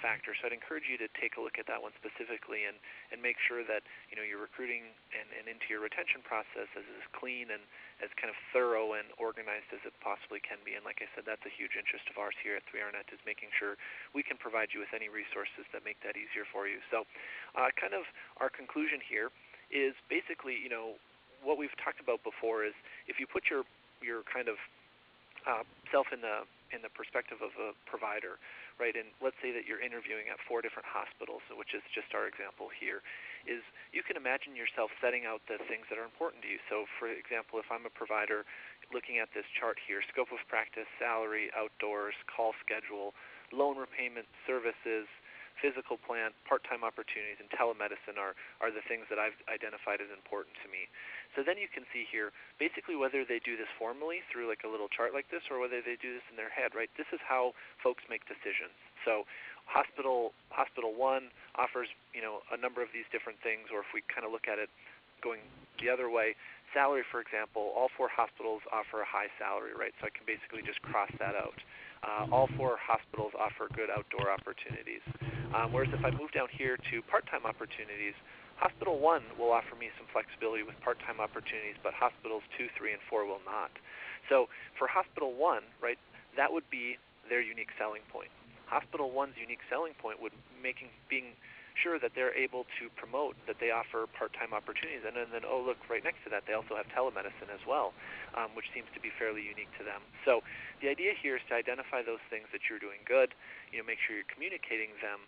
factor. So I'd encourage you to take a look at that one specifically and make sure that your recruiting and into your retention process is as clean and as kind of thorough and organized as it possibly can be. And like I said, that's a huge interest of ours here at 3RNet, is making sure we can provide you with any resources that make that easier for you. So kind of our conclusion here is basically, what we've talked about before is if you put your kind of self in the perspective of a provider, right? And let's say that you're interviewing at 4 different hospitals, which is just our example here, is you can imagine yourself setting out the things that are important to you. So for example, if I'm a provider looking at this chart here, scope of practice, salary, outdoors, call schedule, loan repayment, services, physical plan, part-time opportunities, and telemedicine are the things that I've identified as important to me. So then you can see here basically whether they do this formally through like a little chart like this or whether they do this in their head, right? This is how folks make decisions. So Hospital 1 offers, a number of these different things, or if we kind of look at it going the other way, salary, for example, all 4 hospitals offer a high salary, right? So I can basically just cross that out. All 4 hospitals offer good outdoor opportunities. Whereas if I move down here to part-time opportunities, Hospital 1 will offer me some flexibility with part-time opportunities, but Hospitals 2, 3, and 4 will not. So for Hospital 1, right, that would be their unique selling point. Hospital 1's unique selling point would being sure that they're able to promote that they offer part-time opportunities, and then oh look, right next to that they also have telemedicine as well, which seems to be fairly unique to them. So the idea here is to identify those things that you're doing good, make sure you're communicating them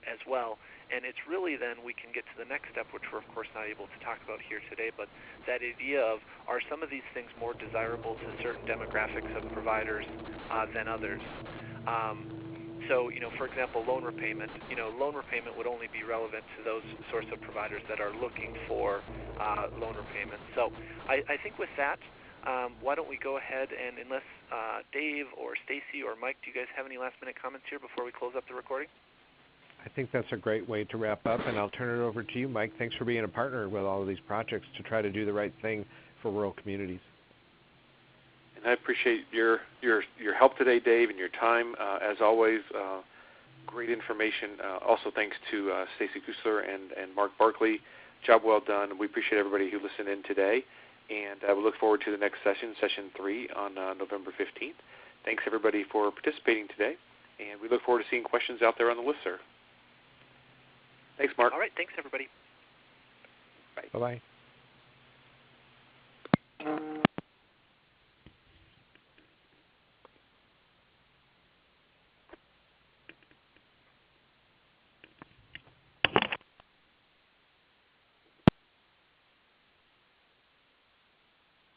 as well, and it's really then we can get to the next step, which we're of course not able to talk about here today, but that idea of, are some of these things more desirable to certain demographics of providers than others? So, for example, loan repayment. Loan repayment would only be relevant to those sorts of providers that are looking for loan repayment. So I think with that, why don't we go ahead and, unless Dave or Stacy or Mike, do you guys have any last-minute comments here before we close up the recording? I think that's a great way to wrap up, and I'll turn it over to you, Mike. Thanks for being a partner with all of these projects to try to do the right thing for rural communities. And I appreciate your help today, Dave, and your time. As always, great information. Also, thanks to Stacy Kusler and Mark Barclay. Job well done. We appreciate everybody who listened in today, and we look forward to the next session, Session 3, on November 15th. Thanks, everybody, for participating today, and we look forward to seeing questions out there on the listserv. Thanks, Mark. All right. Thanks, everybody. Bye. Bye-bye.